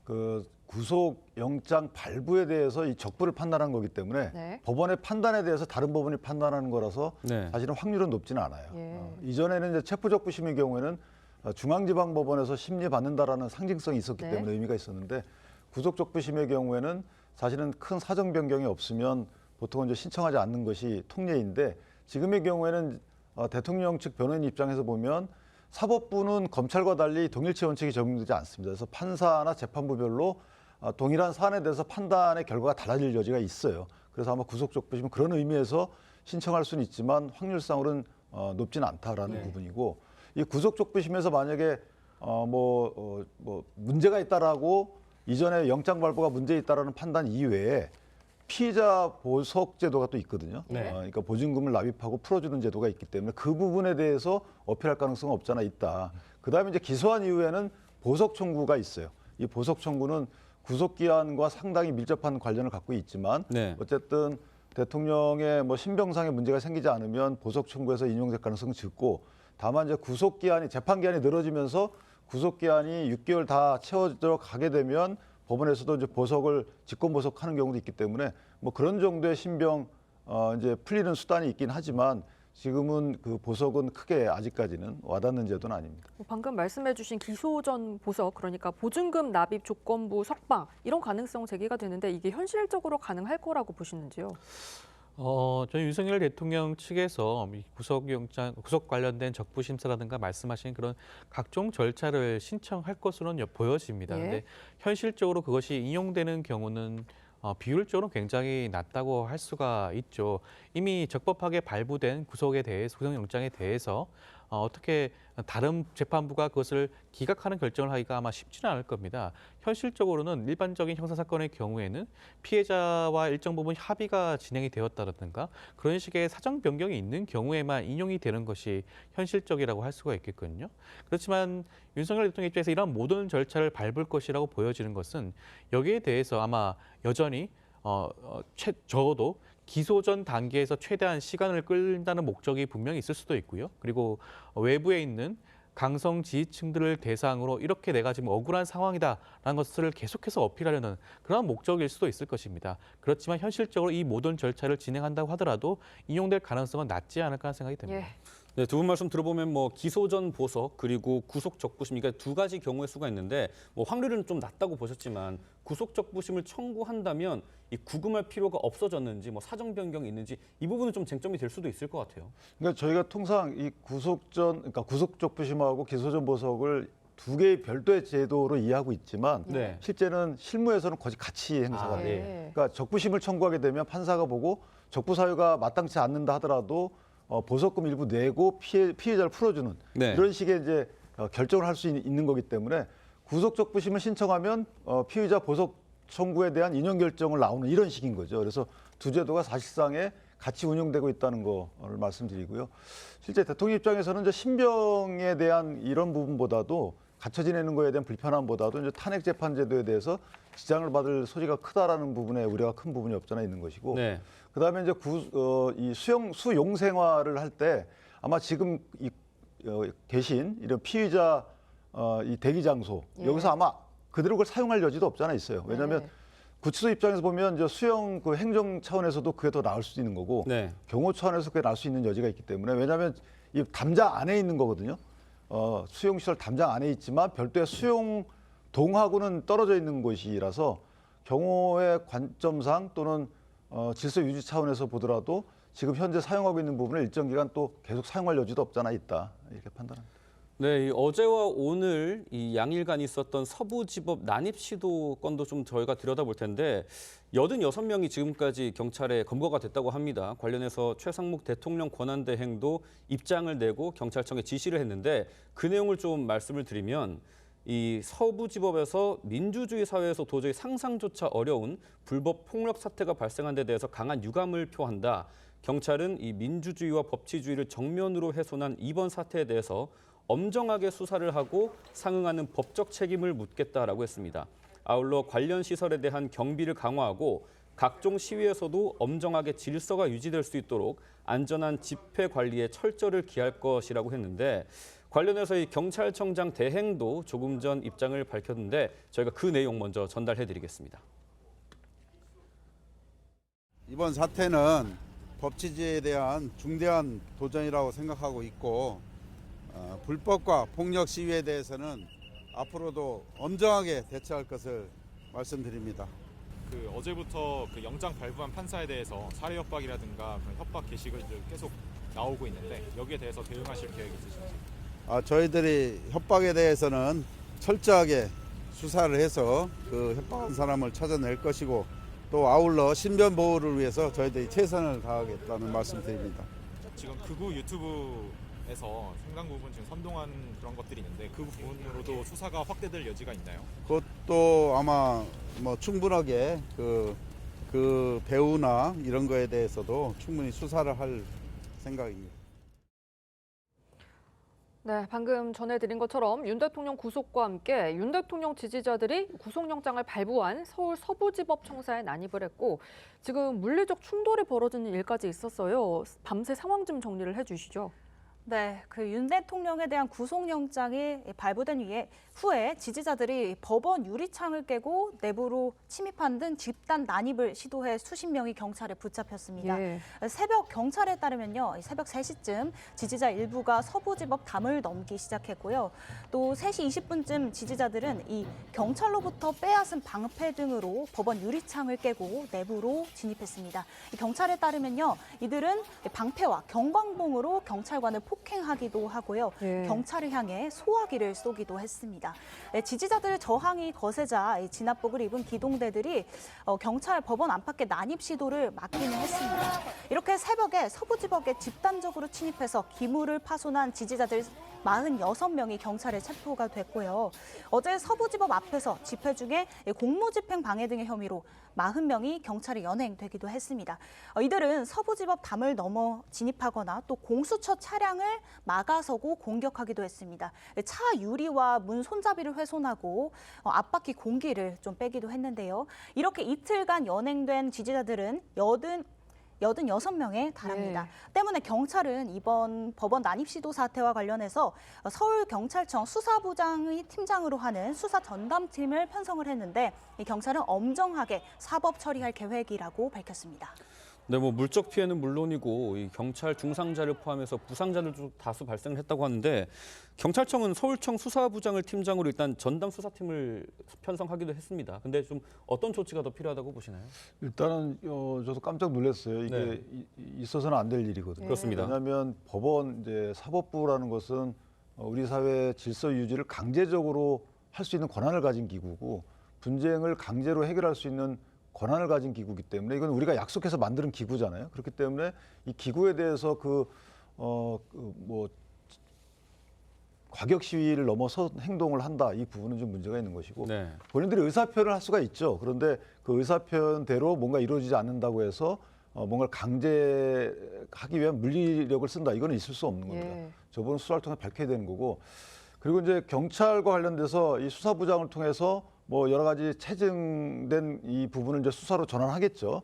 그 구속영장 발부에 대해서 이 적부를 판단한 거기 때문에 네. 법원의 판단에 대해서 다른 법원이 판단하는 거라서 네. 사실은 확률은 높지는 않아요. 예. 이전에는 이제 체포적부심의 경우에는 중앙지방법원에서 심리받는다라는 상징성이 있었기 네. 때문에 의미가 있었는데 구속적부심의 경우에는 사실은 큰 사정 변경이 없으면 보통은 이제 신청하지 않는 것이 통례인데 지금의 경우에는 대통령 측 변호인 입장에서 보면 사법부는 검찰과 달리 동일치 원칙이 적용되지 않습니다. 그래서 판사나 재판부별로 동일한 사안에 대해서 판단의 결과가 달라질 여지가 있어요. 그래서 아마 구속적부심은 그런 의미에서 신청할 수는 있지만 확률상으로는 높지는 않다라는 부분이고 이 구속적부심에서 만약에 문제가 있다라고 이전에 영장 발부가 문제 있다라는 판단 이외에 피의자 보석 제도가 또 있거든요. 네. 그러니까 보증금을 납입하고 풀어주는 제도가 있기 때문에 그 부분에 대해서 어필할 가능성은 없잖아 있다. 그다음에 이제 기소한 이후에는 보석 청구가 있어요. 이 보석 청구는 구속 기한과 상당히 밀접한 관련을 갖고 있지만 어쨌든 대통령의 신병상의 문제가 생기지 않으면 보석 청구에서 인용될 가능성은 적고 다만 이제 구속 기한이 재판 기한이 늘어지면서 구속 기한이 6개월 다 채워져 가게 되면 법원에서도 이제 보석을 직권 보석하는 경우도 있기 때문에 그런 정도의 신병 이제 풀리는 수단이 있긴 하지만 지금은 그 보석은 크게 아직까지는 와닿는 제도는 아닙니다. 방금 말씀해주신 기소 전 보석, 그러니까 보증금 납입 조건부 석방 이런 가능성 제기가 되는데 이게 현실적으로 가능할 거라고 보시는지요? 저는 윤석열 대통령 측에서 이 구속 관련된 적부 심사라든가 말씀하신 그런 각종 절차를 신청할 것으로는 보여집니다. 예. 근데 현실적으로 그것이 인용되는 경우는 비율적으로 굉장히 낮다고 할 수가 있죠. 이미 적법하게 발부된 구속영장에 대해서 어떻게 다른 재판부가 그것을 기각하는 결정을 하기가 아마 쉽지는 않을 겁니다. 현실적으로는 일반적인 형사사건의 경우에는 피해자와 일정 부분 협의가 진행이 되었다든가 그런 식의 사정 변경이 있는 경우에만 인용이 되는 것이 현실적이라고 할 수가 있겠거든요. 그렇지만 윤석열 대통령 입장에서 이런 모든 절차를 밟을 것이라고 보여지는 것은 여기에 대해서 아마 여전히 적어도 기소 전 단계에서 최대한 시간을 끌다는 목적이 분명히 있을 수도 있고요. 그리고 외부에 있는 강성 지지층들을 대상으로 이렇게 내가 지금 억울한 상황이다라는 것을 계속해서 어필하려는 그런 목적일 수도 있을 것입니다. 그렇지만 현실적으로 이 모든 절차를 진행한다고 하더라도 인용될 가능성은 낮지 않을까 하는 생각이 듭니다. 예. 네, 두 분 말씀 들어보면 뭐 기소 전 보석 그리고 구속 적부심 그러니까 두 가지 경우의 수가 있는데 뭐 확률은 좀 낮다고 보셨지만 구속 적부심을 청구한다면 이 구금할 필요가 없어졌는지 뭐 사정 변경이 있는지 이 부분은 좀 쟁점이 될 수도 있을 것 같아요. 그러니까 저희가 통상 이 그러니까 구속 적부심하고 기소 전 보석을 두 개의 별도의 제도로 이해하고 있지만 네. 실제는 실무에서는 거의 같이 행사가 아, 돼요. 예. 그러니까 적부심을 청구하게 되면 판사가 보고 적부 사유가 마땅치 않는다 하더라도 보석금 일부 내고 피해자를 풀어주는 네. 이런 식의 이제 결정을 할 수 있는 거기 때문에 구속 적부심을 신청하면 피의자 보석 청구에 대한 인용 결정을 나오는 이런 식인 거죠. 그래서 두 제도가 사실상에 같이 운영되고 있다는 거를 말씀드리고요. 실제 대통령 입장에서는 이제 신병에 대한 이런 부분보다도 갇혀 지내는 거에 대한 불편함보다도 이제 탄핵 재판 제도에 대해서 지장을 받을 소지가 크다라는 부분에 우려가 큰 부분이 없잖아 있는 것이고. 네. 그다음에 이제 이 수용 생활을 할 때 아마 지금 계신 이런 피의자 이 대기 장소 여기서 아마 그대로 그걸 사용할 여지도 없잖아 있어요. 왜냐하면 구치소 입장에서 보면 이제 수용 그 행정 차원에서도 그게 더 나을 수 있는 거고 네. 경호 차원에서 그게 나을 수 있는 여지가 있기 때문에 왜냐하면 이 담장 안에 있는 거거든요. 수용시설 담장 안에 있지만 별도의 수용동하고는 떨어져 있는 곳이라서 경호의 관점상 또는 질서 유지 차원에서 보더라도 지금 현재 사용하고 있는 부분을 일정 기간 또 계속 사용할 여지도 없잖아 있다 이렇게 판단합니다. 네, 이 어제와 오늘 이 양일간 있었던 서부지법 난입 시도 건도 좀 저희가 들여다볼 텐데 86명이 지금까지 경찰에 검거가 됐다고 합니다. 관련해서 최상목 대통령 권한대행도 입장을 내고 경찰청에 지시를 했는데 그 내용을 좀 말씀을 드리면 이 서부지법에서 민주주의 사회에서 도저히 상상조차 어려운 불법 폭력 사태가 발생한 데 대해서 강한 유감을 표한다. 경찰은 이 민주주의와 법치주의를 정면으로 훼손한 이번 사태에 대해서 엄정하게 수사를 하고 상응하는 법적 책임을 묻겠다라고 했습니다. 아울러 관련 시설에 대한 경비를 강화하고 각종 시위에서도 엄정하게 질서가 유지될 수 있도록 안전한 집회 관리에 철저를 기할 것이라고 했는데 관련해서 이 경찰청장 대행도 조금 전 입장을 밝혔는데 저희가 그 내용 먼저 전달해드리겠습니다. 이번 사태는 법치주의에 대한 중대한 도전이라고 생각하고 있고 불법과 폭력 시위에 대해서는 앞으로도 엄정하게 대처할 것을 말씀드립니다. 그 어제부터 그 영장 발부한 판사에 대해서 살해 협박이라든가 그런 협박 게시글들 계속 나오고 있는데 여기에 대해서 대응하실 계획 있으신지? 저희들이 협박에 대해서는 철저하게 수사를 해서 그 협박한 사람을 찾아낼 것이고 또 아울러 신변 보호를 위해서 저희들이 최선을 다하겠다는 말씀드립니다. 지금 극우 유튜브에서 상당 부분 지금 선동한 그런 것들이 있는데 그 부분으로도 수사가 확대될 여지가 있나요? 그것도 아마 뭐 충분하게 그 배우나 이런 거에 대해서도 충분히 수사를 할 생각입니다. 네, 방금 전해드린 것처럼 윤 대통령 구속과 함께 윤 대통령 지지자들이 구속영장을 발부한 서울 서부지법 청사에 난입을 했고 지금 물리적 충돌이 벌어지는 일까지 있었어요. 밤새 상황 좀 정리를 해주시죠. 네, 그 윤 대통령에 대한 구속영장이 발부된 후에 지지자들이 법원 유리창을 깨고 내부로 침입한 등 집단 난입을 시도해 수십 명이 경찰에 붙잡혔습니다. 예. 새벽 경찰에 따르면요, 새벽 3시쯤 지지자 일부가 서부지법 담을 넘기 시작했고요. 또 3시 20분쯤 지지자들은 이 경찰로부터 빼앗은 방패 등으로 법원 유리창을 깨고 내부로 진입했습니다. 경찰에 따르면요, 이들은 방패와 경광봉으로 경찰관을 폭행하기도 하고요. 예. 경찰을 향해 소화기를 쏘기도 했습니다. 지지자들의 저항이 거세자 진압복을 입은 기동대들이 경찰 법원 안팎의 난입 시도를 막기는 했습니다. 이렇게 새벽에 서부지법에 집단적으로 침입해서 기물을 파손한 지지자들 46명이 경찰에 체포가 됐고요. 어제 서부지법 앞에서 집회 중에 공무집행 방해 등의 혐의로 40명이 경찰에 연행되기도 했습니다. 이들은 서부지법 담을 넘어 진입하거나 또 공수처 차량을 막아서고 공격하기도 했습니다. 차 유리와 문 손잡이를 훼손하고 앞바퀴 공기를 좀 빼기도 했는데요. 이렇게 이틀간 연행된 지지자들은 86명에 달합니다. 때문에 경찰은 이번 법원 난입 시도 사태와 관련해서 서울경찰청 수사부장의 팀장으로 하는 수사 전담팀을 편성을 했는데 이 경찰은 엄정하게 사법 처리할 계획이라고 밝혔습니다. 네, 뭐 물적 피해는 물론이고 이 경찰 중상자를 포함해서 부상자들도 다수 발생했다고 하는데 경찰청은 서울청 수사부장을 팀장으로 일단 전담 수사팀을 편성하기도 했습니다. 근데 좀 어떤 조치가 더 필요하다고 보시나요? 일단은 저도 깜짝 놀랐어요. 이게 있어서는 안 될 일이거든요. 그렇습니다. 왜냐하면 법원 이제 사법부라는 것은 우리 사회 질서 유지를 강제적으로 할 수 있는 권한을 가진 기구고 분쟁을 강제로 해결할 수 있는 권한을 가진 기구이기 때문에 이건 우리가 약속해서 만드는 기구잖아요. 그렇기 때문에 이 기구에 대해서 과격 시위를 넘어서 행동을 한다. 이 부분은 좀 문제가 있는 것이고 본인들이 의사표현을 할 수가 있죠. 그런데 그 의사표현대로 뭔가 이루어지지 않는다고 해서 뭔가를 강제하기 위한 물리력을 쓴다. 이거는 있을 수 없는 겁니다. 저번은 수사를 통해 밝혀야 되는 거고 그리고 이제 경찰과 관련돼서 이 수사부장을 통해서 뭐 여러 가지 체증된 이 부분을 이제 수사로 전환하겠죠.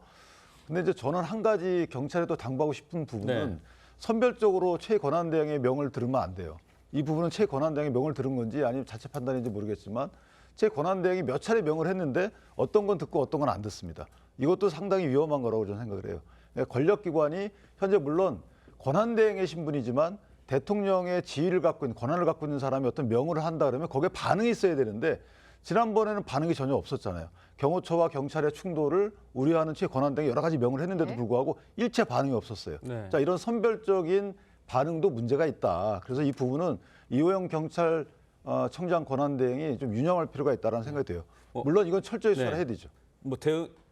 근데 이제 저는 한 가지 경찰에도 당부하고 싶은 부분은 선별적으로 최권한대행의 명을 들으면 안 돼요. 이 부분은 최권한대행의 명을 들은 건지 아니면 자체 판단인지 모르겠지만 최권한대행이 몇 차례 명을 했는데 어떤 건 듣고 어떤 건 안 듣습니다. 이것도 상당히 위험한 거라고 저는 생각을 해요. 권력기관이 현재 물론 권한대행의 신분이지만 대통령의 지위를 갖고 있는 권한을 갖고 있는 사람이 어떤 명을 한다 그러면 거기에 반응이 있어야 되는데 지난번에는 반응이 전혀 없었잖아요. 경호처와 경찰의 충돌을 우려하는 최권한대행이 여러 가지 명을 했는데도 불구하고 일체 반응이 없었어요. 자, 이런 선별적인 반응도 문제가 있다. 그래서 이 부분은 이호영 경찰청장 권한대행이 좀 유념할 필요가 있다는 생각이 돼요. 물론 이건 철저히 수사를 해야 되죠. 뭐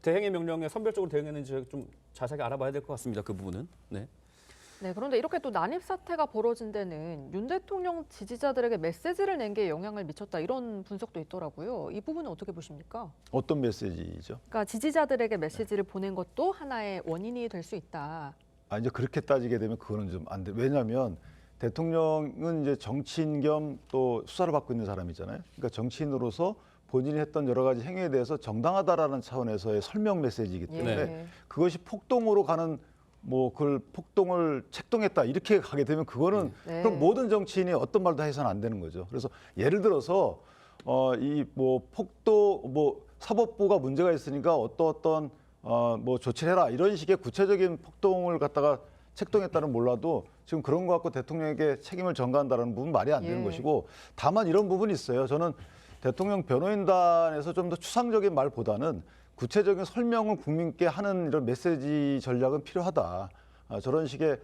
대행의 명령에 선별적으로 대응했는지 좀 자세하게 알아봐야 될 것 같습니다. 그 부분은. 네, 그런데 이렇게 또 난입 사태가 벌어진 데는 윤 대통령 지지자들에게 메시지를 낸 게 영향을 미쳤다 이런 분석도 있더라고요. 이 부분은 어떻게 보십니까? 어떤 메시지죠? 그러니까 지지자들에게 메시지를 보낸 것도 하나의 원인이 될 수 있다. 이제 그렇게 따지게 되면 그거는 좀 안 돼. 왜냐하면 대통령은 이제 정치인 겸 또 수사를 받고 있는 사람이잖아요. 그러니까 정치인으로서 본인이 했던 여러 가지 행위에 대해서 정당하다라는 차원에서의 설명 메시지이기 때문에 그것이 폭동으로 가는 그걸 폭동을 책동했다 이렇게 가게 되면 그거는 그럼 모든 정치인이 어떤 말도 해서는 안 되는 거죠. 그래서 예를 들어서 사법부가 문제가 있으니까 어떤 조치를 해라 이런 식의 구체적인 폭동을 갖다가 책동했다는 몰라도 지금 그런 거 갖고 대통령에게 책임을 전가한다는 부분 말이 안 되는 것이고 다만 이런 부분이 있어요. 저는 대통령 변호인단에서 좀 더 추상적인 말보다는 구체적인 설명을 국민께 하는 이런 메시지 전략은 필요하다. 저런 식의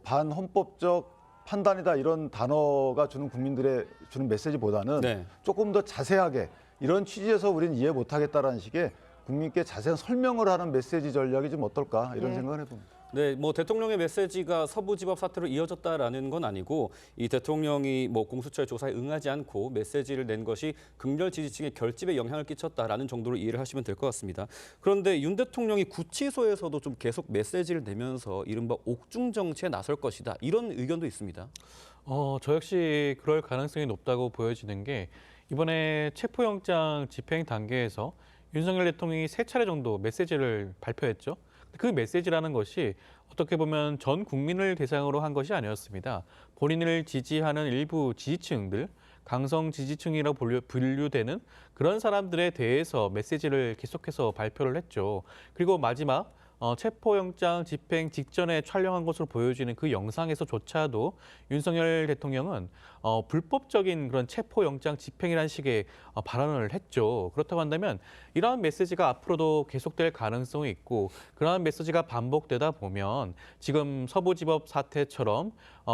반헌법적 판단이다 이런 단어가 국민들의 주는 메시지보다는 조금 더 자세하게 이런 취지에서 우리는 이해 못하겠다라는 식의 국민께 자세한 설명을 하는 메시지 전략이 좀 어떨까 이런 생각을 해봅니다. 네, 대통령의 메시지가 서부지법 사태로 이어졌다라는 건 아니고 이 대통령이 공수처의 조사에 응하지 않고 메시지를 낸 것이 극렬 지지층의 결집에 영향을 끼쳤다라는 정도로 이해를 하시면 될 것 같습니다. 그런데 윤 대통령이 구치소에서도 좀 계속 메시지를 내면서 이른바 옥중 정치에 나설 것이다 이런 의견도 있습니다. 저 역시 그럴 가능성이 높다고 보여지는 게 이번에 체포영장 집행 단계에서 윤석열 대통령이 3차례 정도 메시지를 발표했죠. 그 메시지라는 것이 어떻게 보면 전 국민을 대상으로 한 것이 아니었습니다. 본인을 지지하는 일부 지지층들, 강성 지지층이라고 분류되는 그런 사람들에 대해서 메시지를 계속해서 발표를 했죠. 그리고 마지막 체포영장 집행 직전에 촬영한 것으로 보여지는 그 영상에서조차도 윤석열 대통령은 불법적인 그런 체포영장 집행이라는 식의 발언을 했죠. 그렇다고 한다면 이러한 메시지가 앞으로도 계속될 가능성이 있고 그러한 메시지가 반복되다 보면 지금 서부지법 사태처럼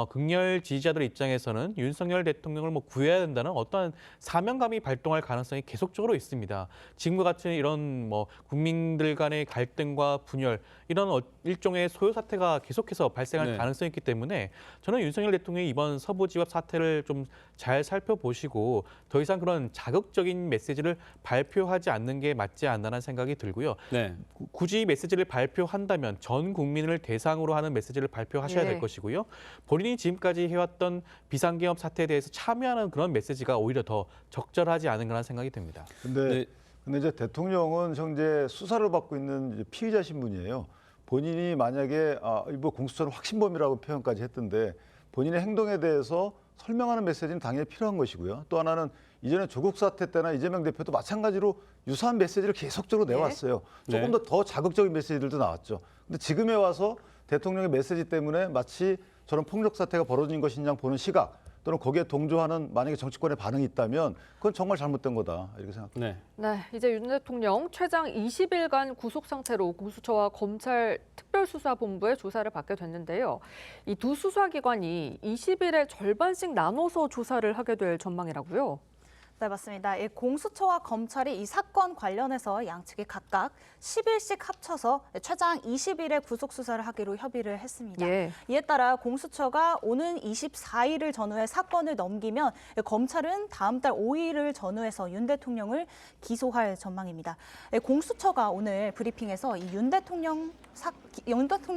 극렬 지지자들 입장에서는 윤석열 대통령을 구해야 된다는 어떠한 사명감이 발동할 가능성이 계속적으로 있습니다. 지금과 같은 이런 국민들 간의 갈등과 분열 이런 일종의 소요 사태가 계속해서 발생할 가능성이 있기 때문에 저는 윤석열 대통령이 이번 서부지법 사태를 좀 잘 살펴보시고 더 이상 그런 자극적인 메시지를 발표하지 않는 게 맞지 않나라는 생각이 들고요. 네. 굳이 메시지를 발표한다면 전 국민을 대상으로 하는 메시지를 발표하셔야 될 것이고요. 본인이 지금까지 해왔던 비상계엄 사태에 대해서 참여하는 그런 메시지가 오히려 더 적절하지 않은가라는 생각이 듭니다. 근데 이제 대통령은 현재 수사를 받고 있는 이제 피의자 신분이에요. 본인이 만약에 일부 공수처는 확신범이라고 표현까지 했던데 본인의 행동에 대해서 설명하는 메시지는 당연히 필요한 것이고요. 또 하나는 이전에 조국 사태 때나 이재명 대표도 마찬가지로 유사한 메시지를 계속적으로 내왔어요. 조금 더 자극적인 메시지들도 나왔죠. 근데 지금에 와서 대통령의 메시지 때문에 마치 저런 폭력 사태가 벌어진 것이냐 보는 시각 또는 거기에 동조하는 만약에 정치권의 반응이 있다면 그건 정말 잘못된 거다 이렇게 생각합니다. 네, 이제 윤 대통령 최장 20일간 구속 상태로 공수처와 검찰 특별수사본부의 조사를 받게 됐는데요. 이 두 수사기관이 20일에 절반씩 나눠서 조사를 하게 될 전망이라고요. 네, 맞습니다. 공수처와 검찰이 이 사건 관련해서 양측이 각각 10일씩 합쳐서 최장 20일의 구속 수사를 하기로 협의를 했습니다. 이에 따라 공수처가 오는 24일을 전후해 사건을 넘기면 검찰은 다음 달 5일을 전후해서 윤 대통령을 기소할 전망입니다. 공수처가 오늘 브리핑에서 이 윤 대통령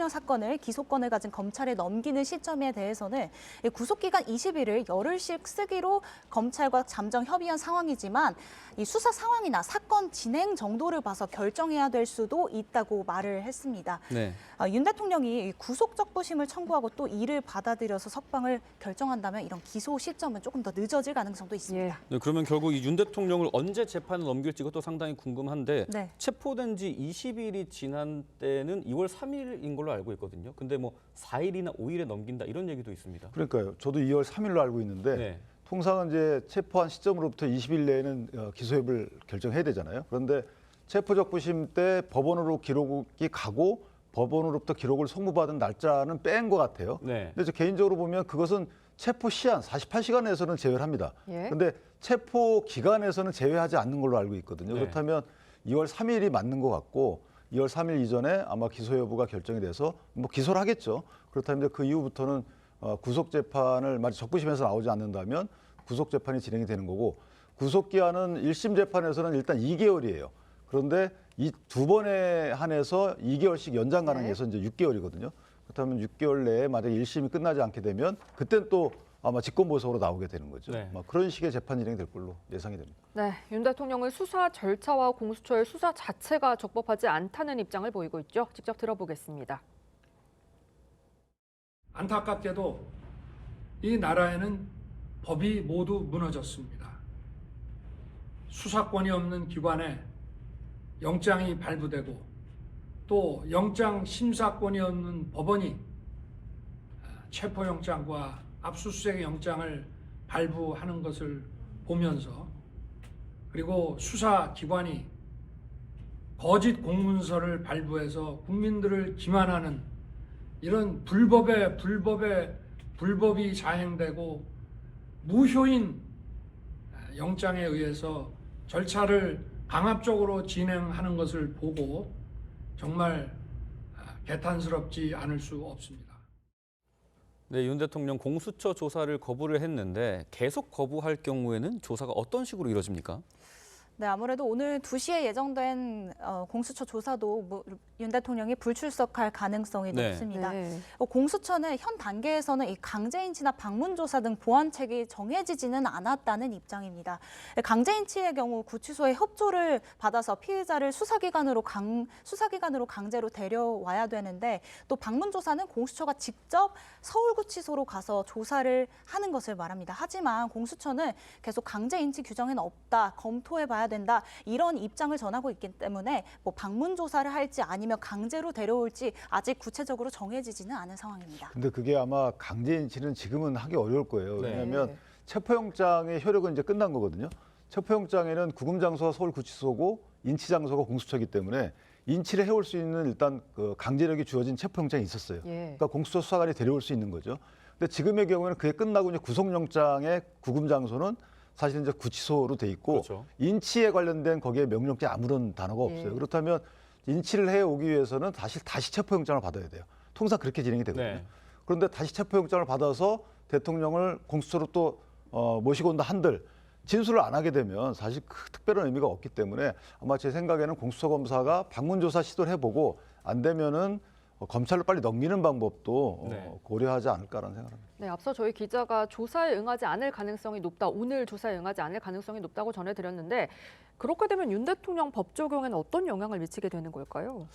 사건을 기소권을 가진 검찰에 넘기는 시점에 대해서는 구속기간 20일을 열흘씩 쓰기로 검찰과 잠정 협의한 상황이지만 이 수사 상황이나 사건 진행 정도를 봐서 결정해야 될 수도 있다고 말을 했습니다. 윤 대통령이 구속적부심을 청구하고 또 이를 받아들여서 석방을 결정한다면 이런 기소 시점은 조금 더 늦어질 가능성도 있습니다. 네, 그러면 결국 이 윤 대통령을 언제 재판을 넘길지가 또 상당히 궁금한데 체포된 지 20일이 지난 때는 2월 3일인 걸로 알고 있거든요. 근데 4일이나 5일에 넘긴다 이런 얘기도 있습니다. 그러니까요. 저도 2월 3일로 알고 있는데 통상은 이제 체포한 시점으로부터 20일 내에는 기소 여부를 결정해야 되잖아요. 그런데 체포적부심 때 법원으로 기록이 가고 법원으로부터 기록을 송부받은 날짜는 뺀 것 같아요. 근데 저 개인적으로 보면 그것은 체포 시한 48시간 내에서는 제외를 합니다. 그런데 체포 기간에서는 제외하지 않는 걸로 알고 있거든요. 그렇다면 2월 3일이 맞는 것 같고 2월 3일 이전에 아마 기소 여부가 결정이 돼서 기소를 하겠죠. 그렇다면 그 이후부터는 구속재판을 만약 적부심에서 나오지 않는다면 구속재판이 진행이 되는 거고 구속기한은 1심 재판에서는 일단 2개월이에요. 그런데 이 두 번에 한해서 2개월씩 연장 가능해서 이제 6개월이거든요. 그렇다면 6개월 내에 만약 1심이 끝나지 않게 되면 그땐 또 아마 직권보석으로 나오게 되는 거죠. 그런 식의 재판 진행이 될 걸로 예상이 됩니다. 윤 대통령은 수사 절차와 공수처의 수사 자체가 적법하지 않다는 입장을 보이고 있죠. 직접 들어보겠습니다. 안타깝게도 이 나라에는 법이 모두 무너졌습니다. 수사권이 없는 기관에 영장이 발부되고 또 영장 심사권이 없는 법원이 체포영장과 압수수색 영장을 발부하는 것을 보면서 그리고 수사기관이 거짓 공문서를 발부해서 국민들을 기만하는 이런 불법이 자행되고 무효인 영장에 의해서 절차를 강압적으로 진행하는 것을 보고 정말 개탄스럽지 않을 수 없습니다. 네, 윤 대통령 공수처 조사를 거부를 했는데 계속 거부할 경우에는 조사가 어떤 식으로 이루어집니까? 네, 아무래도 오늘 2시에 예정된 공수처 조사도 윤 대통령이 불출석할 가능성이 네. 높습니다. 네. 공수처는 현 단계에서는 이 강제인치나 방문조사 등 보완책이 정해지지는 않았다는 입장입니다. 강제인치의 경우 구치소의 협조를 받아서 피해자를 수사기관으로 강제로 데려와야 되는데 또 방문조사는 공수처가 직접 서울구치소로 가서 조사를 하는 것을 말합니다. 하지만 공수처는 계속 강제인치 규정에는 없다, 검토해봐야 된다 이런 입장을 전하고 있기 때문에 뭐 방문조사를 할지 아니면 강제로 데려올지 아직 구체적으로 정해지지는 않은 상황입니다. 근데 그게 아마 강제인치는 지금은 하기 어려울 거예요. 네. 왜냐하면 체포영장의 효력은 이제 끝난 거거든요. 체포영장에는 구금장소가 서울구치소고 인치장소가 공수처이기 때문에 인치를 해올 수 있는 일단 그 강제력이 주어진 체포영장이 있었어요. 그러니까 공수처 수사관이 데려올 수 있는 거죠. 근데 지금의 경우에는 그게 끝나고 이제 구속영장의 구금장소는 사실 이제 구치소로 돼 있고 그렇죠. 인치에 관련된 거기에 명령죄 아무런 단어가 없어요. 그렇다면 인치를 해오기 위해서는 다시 체포영장을 받아야 돼요. 통상 그렇게 진행이 되거든요. 네. 그런데 다시 체포영장을 받아서 대통령을 공수처로 또 모시고 온다 한들 진술을 안 하게 되면 사실 특별한 의미가 없기 때문에 아마 제 생각에는 공수처 검사가 방문조사 시도를 해보고 안 되면은 검찰로 빨리 넘기는 방법도 고려하지 않을까라는 생각을 합니다. 네, 앞서 저희 기자가 조사에 응하지 않을 가능성이 높다, 오늘 조사에 응하지 않을 가능성이 높다고 전해드렸는데 그렇게 되면 윤 대통령 법 적용에는 어떤 영향을 미치게 되는 걸까요?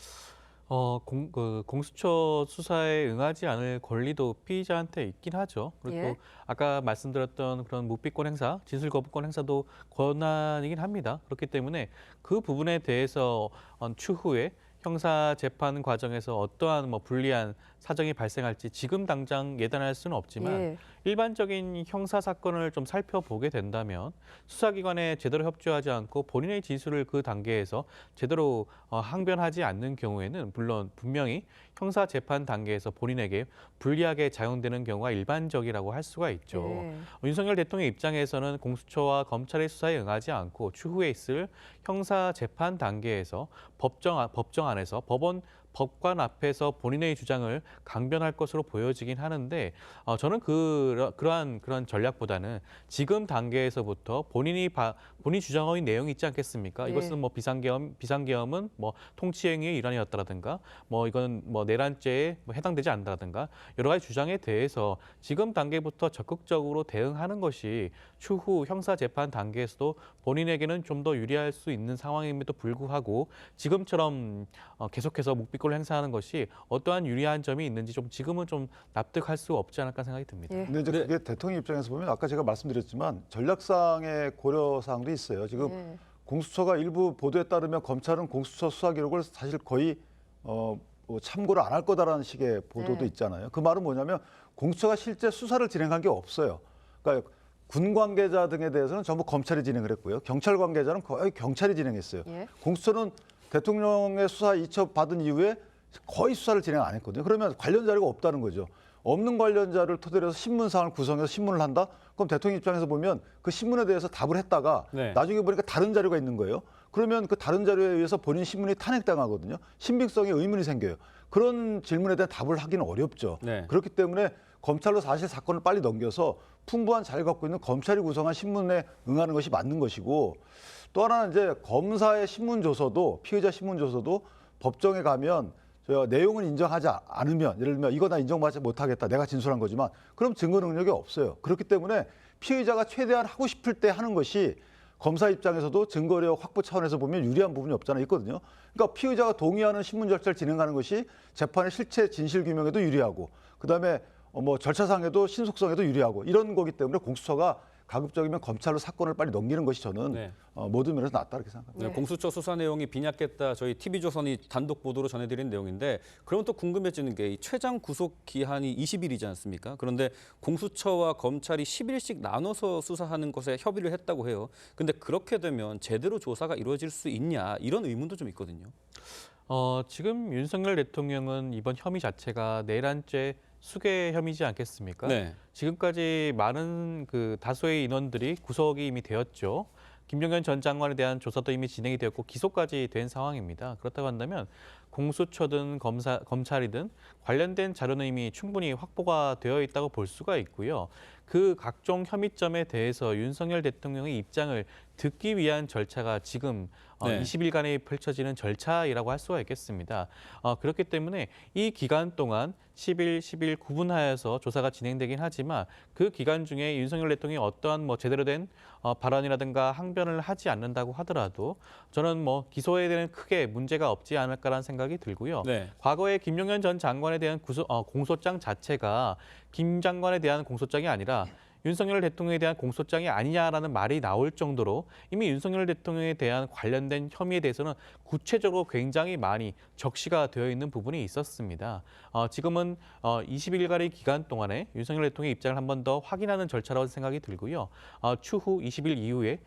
공수처 수사에 응하지 않을 권리도 피의자한테 있긴 하죠. 그리고 아까 말씀드렸던 그런 묵비권 행사, 진술 거부권 행사도 권한이긴 합니다. 그렇기 때문에 그 부분에 대해서 추후에 형사 재판 과정에서 어떠한 불리한 사정이 발생할지 지금 당장 예단할 수는 없지만 일반적인 형사 사건을 좀 살펴보게 된다면 수사기관에 제대로 협조하지 않고 본인의 진술을 그 단계에서 제대로 항변하지 않는 경우에는 물론 분명히 형사 재판 단계에서 본인에게 불리하게 작용되는 경우가 일반적이라고 할 수가 있죠. 윤석열 대통령 입장에서는 공수처와 검찰의 수사에 응하지 않고 추후에 있을 형사 재판 단계에서 법정 안에서 법관 앞에서 본인의 주장을 강변할 것으로 보여지긴 하는데 저는 그러한 전략보다는 지금 단계에서부터 본인이 주장한 내용이 있지 않겠습니까? 이것은 비상계엄은 통치행위의 일환이었다라든가 이건 내란죄에 해당되지 않는다라든가 여러 가지 주장에 대해서 지금 단계부터 적극적으로 대응하는 것이 추후 형사 재판 단계에서도 본인에게는 좀 더 유리할 수 있는 상황임에도 불구하고 지금처럼 계속해서 묵비권을 행사하는 것이 어떠한 유리한 점이 있는지 지금은 좀 납득할 수 없지 않을까 생각이 듭니다. 근데 이제 그게 대통령 입장에서 보면 아까 제가 말씀드렸지만 전략상의 고려 사항도 있어요. 지금 공수처가 일부 보도에 따르면 검찰은 공수처 수사 기록을 사실 거의 참고를 안 할 거다라는 식의 보도도 있잖아요. 그 말은 뭐냐면 공수처가 실제 수사를 진행한 게 없어요. 그러니까 군 관계자 등에 대해서는 전부 검찰이 진행을 했고요. 경찰 관계자는 거의 경찰이 진행했어요. 공수처는 대통령의 수사 이첩받은 이후에 거의 수사를 진행 안 했거든요. 그러면 관련 자료가 없다는 거죠. 없는 관련 자료를 토대로 해서 신문상을 구성해서 신문을 한다? 그럼 대통령 입장에서 보면 그 신문에 대해서 답을 했다가 나중에 보니까 다른 자료가 있는 거예요. 그러면 그 다른 자료에 의해서 본인 신문이 탄핵당하거든요. 신빙성에 의문이 생겨요. 그런 질문에 대한 답을 하기는 어렵죠. 그렇기 때문에 검찰로 사실 사건을 빨리 넘겨서 풍부한 자료를 갖고 있는 검찰이 구성한 신문에 응하는 것이 맞는 것이고 또 하나는 이제 검사의 신문 조서도 피의자 신문 조서도 법정에 가면 내용을 인정하지 않으면 예를 들면 이거 나 인정받지 못하겠다. 내가 진술한 거지만 그럼 증거 능력이 없어요. 그렇기 때문에 피의자가 최대한 하고 싶을 때 하는 것이 검사 입장에서도 증거력 확보 차원에서 보면 유리한 부분이 없잖아요. 있거든요. 그러니까 피의자가 동의하는 신문 절차를 진행하는 것이 재판의 실체 진실 규명에도 유리하고 그다음에 절차상에도 신속성에도 유리하고 이런 거기 때문에 공수처가 가급적이면 검찰로 사건을 빨리 넘기는 것이 저는 모든 면에서 낫다 이렇게 생각합니다. 공수처 수사 내용이 빈약했다. 저희 TV조선이 단독 보도로 전해드린 내용인데 그러면 또 궁금해지는 게 이 최장 구속 기한이 20일이지 않습니까? 그런데 공수처와 검찰이 10일씩 나눠서 수사하는 것에 협의를 했다고 해요. 근데 그렇게 되면 제대로 조사가 이루어질 수 있냐 이런 의문도 좀 있거든요. 지금 윤석열 대통령은 이번 혐의 자체가 내란죄 수괴 혐의지 않겠습니까? 지금까지 많은 다수의 인원들이 구속이 이미 되었죠. 김종현 전 장관에 대한 조사도 이미 진행이 되었고 기소까지 된 상황입니다. 그렇다고 한다면 공수처든 검찰이든 관련된 자료는 이미 충분히 확보가 되어 있다고 볼 수가 있고요. 그 각종 혐의점에 대해서 윤석열 대통령의 입장을 듣기 위한 절차가 지금 네. 20일간에 펼쳐지는 절차이라고 할 수가 있겠습니다. 그렇기 때문에 이 기간 동안 10일, 10일 구분하여서 조사가 진행되긴 하지만 그 기간 중에 윤석열 대통령이 어떠한 제대로 된 발언이라든가 항변을 하지 않는다고 하더라도 저는 기소에 대한 크게 문제가 없지 않을까라는 생각이 들고요. 네. 과거에 김용현 전 장관에 대한 공소장 자체가 김 장관에 대한 공소장이 아니라 윤석열 대통령에 대한 공소장이 아니냐라는 말이 나올 정도로 이미 윤석열 대통령에 대한 관련된 혐의에 대해서는 구체적으로 굉장히 많이 적시가 되어 있는 부분이 있었습니다. 지금은 20일간의 기간 동안에 윤석열 대통령의 입장을 한 번 더 확인하는 절차라고 생각이 들고요. 추후 20일 이후에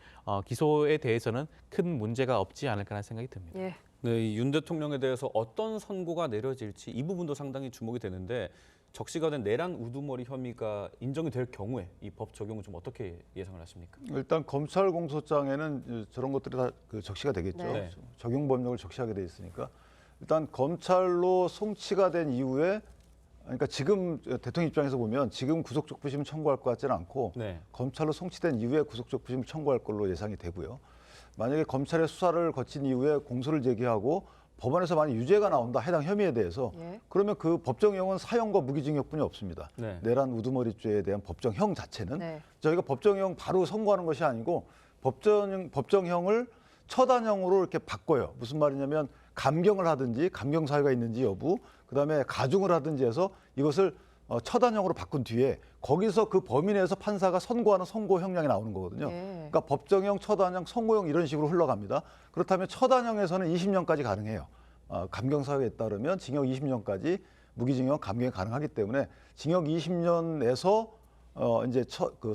기소에 대해서는 큰 문제가 없지 않을까라는 생각이 듭니다. 예. 네, 윤 대통령에 대해서 어떤 선고가 내려질지 이 부분도 상당히 주목이 되는데 적시가 된 내란 우두머리 혐의가 인정이 될 경우에 이 법 적용은 좀 어떻게 예상을 하십니까? 일단 검찰 공소장에는 저런 것들이 다 적시가 되겠죠. 네. 적용 법령을 적시하게 돼 있으니까 일단 검찰로 송치가 된 이후에 그러니까 지금 대통령 입장에서 보면 지금 구속적부심을 청구할 것 같지는 않고 네. 검찰로 송치된 이후에 구속적부심을 청구할 걸로 예상이 되고요. 만약에 검찰의 수사를 거친 이후에 공소를 제기하고 법원에서 만약 유죄가 나온다 해당 혐의에 대해서 그러면 그 법정형은 사형과 무기징역뿐이 없습니다. 네. 내란 우두머리죄에 대한 법정형 자체는 네. 저희가 법정형 바로 선고하는 것이 아니고 법정형을 처단형으로 이렇게 바꿔요. 무슨 말이냐면 감경을 하든지 감경 사유가 있는지 여부, 그다음에 가중을 하든지 해서 이것을 처단형으로 바꾼 뒤에 거기서 그 범위 내에서 판사가 선고하는 선고 형량이 나오는 거거든요. 그러니까 법정형, 처단형, 선고형 이런 식으로 흘러갑니다. 그렇다면 처단형에서는 20년까지 가능해요. 감경 사유에 따르면 징역 20년까지 무기징역, 감경이 가능하기 때문에 징역 20년에서 이제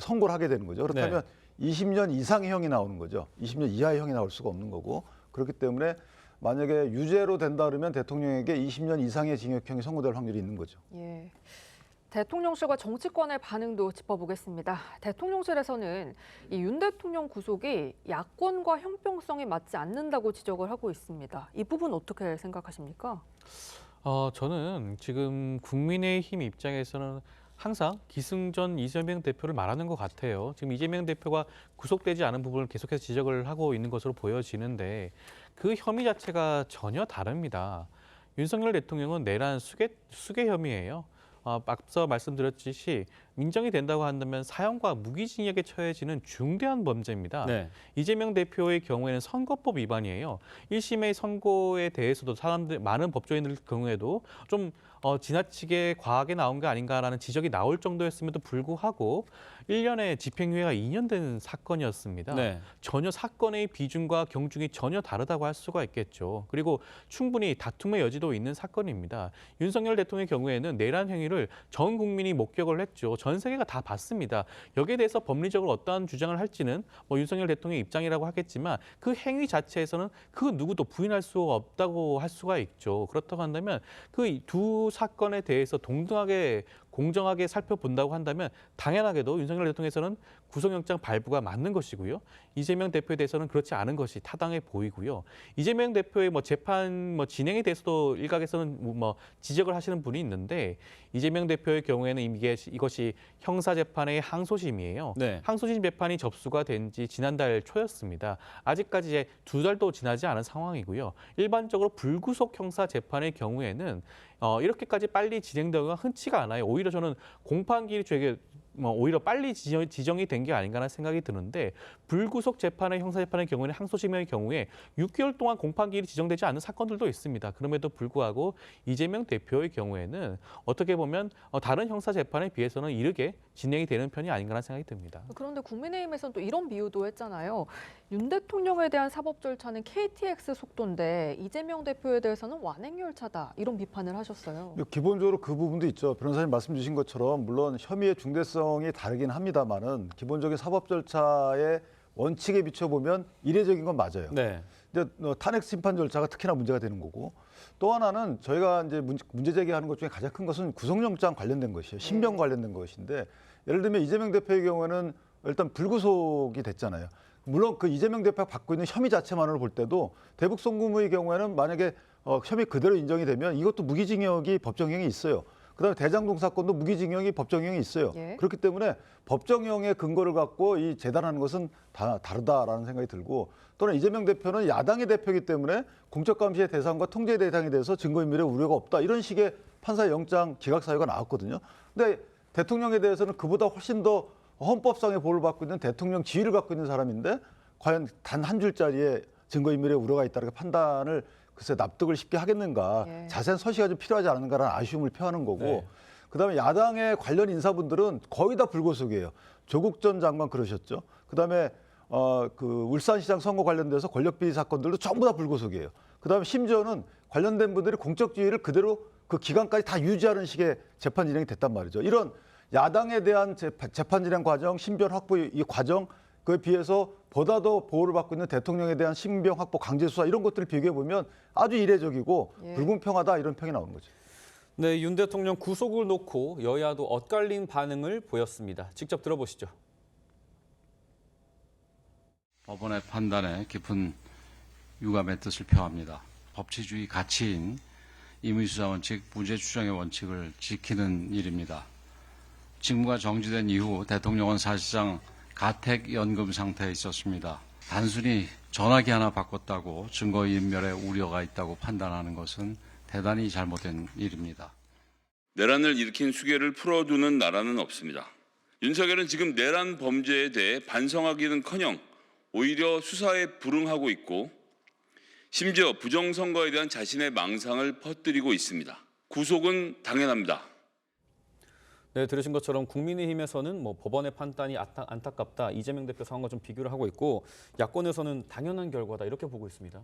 선고를 하게 되는 거죠. 그렇다면 20년 이상의 형이 나오는 거죠. 20년 이하의 형이 나올 수가 없는 거고 그렇기 때문에 만약에 유죄로 된다 그러면 대통령에게 20년 이상의 징역형이 선고될 확률이 있는 거죠. 예. 대통령실과 정치권의 반응도 짚어보겠습니다. 대통령실에서는 이 윤 대통령 구속이 야권과 형평성이 맞지 않는다고 지적을 하고 있습니다. 이 부분 어떻게 생각하십니까? 저는 지금 국민의힘 입장에서는 항상 기승전 이재명 대표를 말하는 것 같아요. 지금 이재명 대표가 구속되지 않은 부분을 계속해서 지적을 하고 있는 것으로 보여지는데 그 혐의 자체가 전혀 다릅니다. 윤석열 대통령은 내란 수괴 혐의예요. 앞서 말씀드렸듯이 인정이 된다고 한다면 사형과 무기징역에 처해지는 중대한 범죄입니다. 네. 이재명 대표의 경우에는 선거법 위반이에요. 1심의 선고에 대해서도 많은 법조인들 경우에도 좀 지나치게 과하게 나온 게 아닌가라는 지적이 나올 정도였음에도 불구하고 1년에 집행유예가 2년 된 사건이었습니다. 네. 전혀 사건의 비중과 경중이 전혀 다르다고 할 수가 있겠죠. 그리고 충분히 다툼의 여지도 있는 사건입니다. 윤석열 대통령의 경우에는 내란 행위를 전 국민이 목격을 했죠. 전 세계가 다 봤습니다. 여기에 대해서 법리적으로 어떠한 주장을 할지는 윤석열 대통령의 입장이라고 하겠지만 그 행위 자체에서는 그 누구도 부인할 수 없다고 할 수가 있죠. 그렇다고 한다면 그 두 사건에 대해서 동등하게 공정하게 살펴본다고 한다면 당연하게도 윤석열 대통령에서는 구속영장 발부가 맞는 것이고요. 이재명 대표에 대해서는 그렇지 않은 것이 타당해 보이고요. 이재명 대표의 재판 진행에 대해서도 일각에서는 지적을 하시는 분이 있는데 이재명 대표의 경우에는 이것이 형사재판의 항소심이에요. 네. 항소심 재판이 접수가 된 지 지난달 초였습니다. 아직까지 이제 2달도 지나지 않은 상황이고요. 일반적으로 불구속 형사재판의 경우에는 이렇게까지 빨리 진행되기가 흔치가 않아요. 오히려 저는 공판기일이 오히려 빨리 지정이 된 게 아닌가라는 생각이 드는데 불구속 재판의 형사재판의 경우에는 항소심의 경우에 6개월 동안 공판기일이 지정되지 않은 사건들도 있습니다. 그럼에도 불구하고 이재명 대표의 경우에는 어떻게 보면 다른 형사재판에 비해서는 이르게 진행이 되는 편이 아닌가라는 생각이 듭니다. 그런데 국민의힘에서는 또 이런 비유도 했잖아요. 윤 대통령에 대한 사법 절차는 KTX 속도인데 이재명 대표에 대해서는 완행열차다. 이런 비판을 하셨어요. 기본적으로 그 부분도 있죠. 변호사님 말씀 주신 것처럼 물론 혐의의 중대성이 다르긴 합니다만은 기본적인 사법 절차의 원칙에 비춰보면 이례적인 건 맞아요. 네. 근데 탄핵 심판 절차가 특히나 문제가 되는 거고 또 하나는 저희가 이제 문제 제기하는 것 중에 가장 큰 것은 구속영장 관련된 것이에요. 신병 관련된 것인데 예를 들면 이재명 대표의 경우에는 일단 불구속이 됐잖아요. 물론 그 이재명 대표가 받고 있는 혐의 자체만으로 볼 때도 대북 송금의 경우에는 만약에 혐의 그대로 인정이 되면 이것도 무기징역이 법정형이 있어요. 그다음에 대장동 사건도 무기징역이 법정형이 있어요. 예. 그렇기 때문에 법정형의 근거를 갖고 이 재단하는 것은 다 다르다라는 생각이 들고 또는 이재명 대표는 야당의 대표이기 때문에 공적감시의 대상과 통제 대상에 대해서 증거인멸의 우려가 없다. 이런 식의 판사의 영장 기각 사유가 나왔거든요. 근데 대통령에 대해서는 그보다 훨씬 더 헌법상의 보호를 받고 있는 대통령 지위를 갖고 있는 사람인데 과연 단 한 줄짜리에 증거인멸의 우려가 있다는 판단을 글쎄 납득을 쉽게 하겠는가. 예. 자세한 서시가 좀 필요하지 않은가라는 아쉬움을 표하는 거고 네. 그다음에 야당의 관련 인사분들은 거의 다 불구속이에요. 조국 전 장관 그러셨죠. 그다음에 그 울산시장 선거 관련돼서 권력비리 사건들도 전부 다 불구속이에요. 그다음에 심지어는 관련된 분들이 공적 지위를 그대로 그 기간까지 다 유지하는 식의 재판 진행이 됐단 말이죠. 이런 야당에 대한 재판 진행 과정, 신변 확보 이 과정 그에 비해서 보다 더 보호를 받고 있는 대통령에 대한 신병 확보, 강제 수사 이런 것들을 비교해 보면 아주 이례적이고 예. 불공평하다 이런 평이 나오는 거죠. 네, 윤 대통령 구속을 놓고 여야도 엇갈린 반응을 보였습니다. 직접 들어보시죠. 법원의 판단에 깊은 유감의 뜻을 표합니다. 법치주의 가치인 임의수사 원칙, 무죄 추정의 원칙을 지키는 일입니다. 직무가 정지된 이후 대통령은 사실상 가택연금 상태에 있었습니다. 단순히 전화기 하나 바꿨다고 증거인멸의 우려가 있다고 판단하는 것은 대단히 잘못된 일입니다. 내란을 일으킨 수괴를 풀어두는 나라는 없습니다. 윤석열은 지금 내란 범죄에 대해 반성하기는커녕 오히려 수사에 불응하고 있고 심지어 부정선거에 대한 자신의 망상을 퍼뜨리고 있습니다. 구속은 당연합니다. 네, 들으신 것처럼 국민의힘에서는 법원의 판단이 안타깝다, 이재명 대표 상황과 좀 비교를 하고 있고 야권에서는 당연한 결과다 이렇게 보고 있습니다.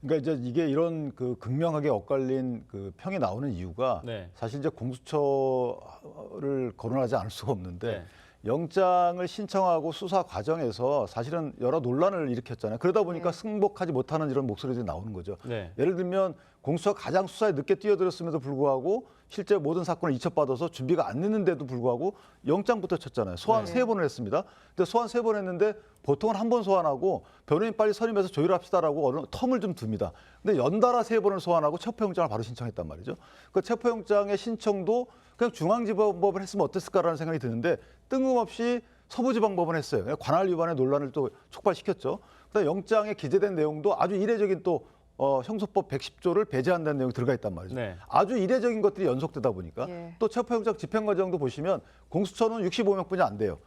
그러니까 이제 이게 이런 그 극명하게 엇갈린 그 평이 나오는 이유가 네. 사실 이제 공수처를 거론하지 않을 수가 없는데 네. 영장을 신청하고 수사 과정에서 사실은 여러 논란을 일으켰잖아요. 그러다 보니까 승복하지 못하는 이런 목소리들이 나오는 거죠. 네. 예를 들면 공수처가 가장 수사에 늦게 뛰어들었음에도 불구하고 실제 모든 사건을 이첩받아서 준비가 안 됐는데도 불구하고 영장부터 쳤잖아요. 소환 네. 3번을 했습니다. 근데 소환 3번 했는데 보통은 한 번 소환하고 변호인 빨리 선임해서 조율합시다라고 어느 텀을 좀 둡니다. 근데 연달아 3번을 소환하고 체포영장을 바로 신청했단 말이죠. 그 체포영장의 신청도 그냥 중앙지방법을 했으면 어땠을까라는 생각이 드는데 뜬금없이 서부지방법은 했어요. 그냥 관할 위반의 논란을 또 촉발시켰죠. 그다음에 영장에 기재된 내용도 아주 이례적인 또 형소법 110조를 배제한다는 내용이 들어가 있단 말이죠. 네. 아주 이례적인 것들이 연속되다 보니까 예. 또 체포영장 집행 과정도 보시면 공수처는 65명뿐이 안 돼요.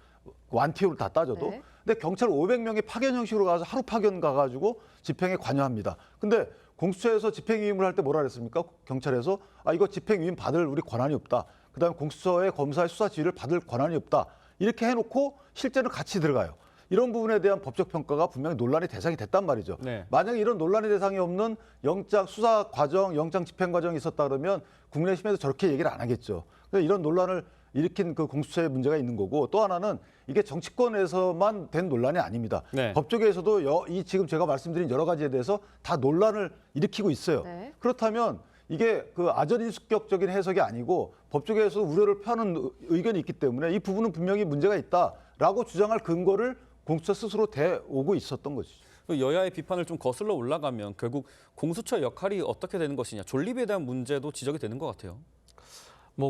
완티오를 다 따져도. 네. 근데 경찰 500명이 파견 형식으로 가서 하루 파견 가가지고 집행에 관여합니다. 근데 공수처에서 집행위임을 할 때 뭐라 그랬습니까? 경찰에서 이거 집행위임 받을 우리 권한이 없다. 그다음에 공수처의 검사의 수사 지휘를 받을 권한이 없다. 이렇게 해놓고 실제로 같이 들어가요. 이런 부분에 대한 법적 평가가 분명히 논란의 대상이 됐단 말이죠. 네. 만약에 이런 논란의 대상이 없는 영장 수사 과정, 영장 집행 과정이 있었다 그러면 국내심에서 저렇게 얘기를 안 하겠죠. 그래서 이런 논란을 일으킨 그 공수처의 문제가 있는 거고 또 하나는 이게 정치권에서만 된 논란이 아닙니다. 네. 법조계에서도 이 지금 제가 말씀드린 여러 가지에 대해서 다 논란을 일으키고 있어요. 네. 그렇다면 이게 그 아전인수격적인 해석이 아니고 법조계에서 우려를 표하는 의견이 있기 때문에 이 부분은 분명히 문제가 있다라고 주장할 근거를 공수처 스스로 대오고 있었던 것이죠. 여야의 비판을 좀 거슬러 올라가면 결국 공수처 역할이 어떻게 되는 것이냐, 존립에 대한 문제도 지적이 되는 것 같아요.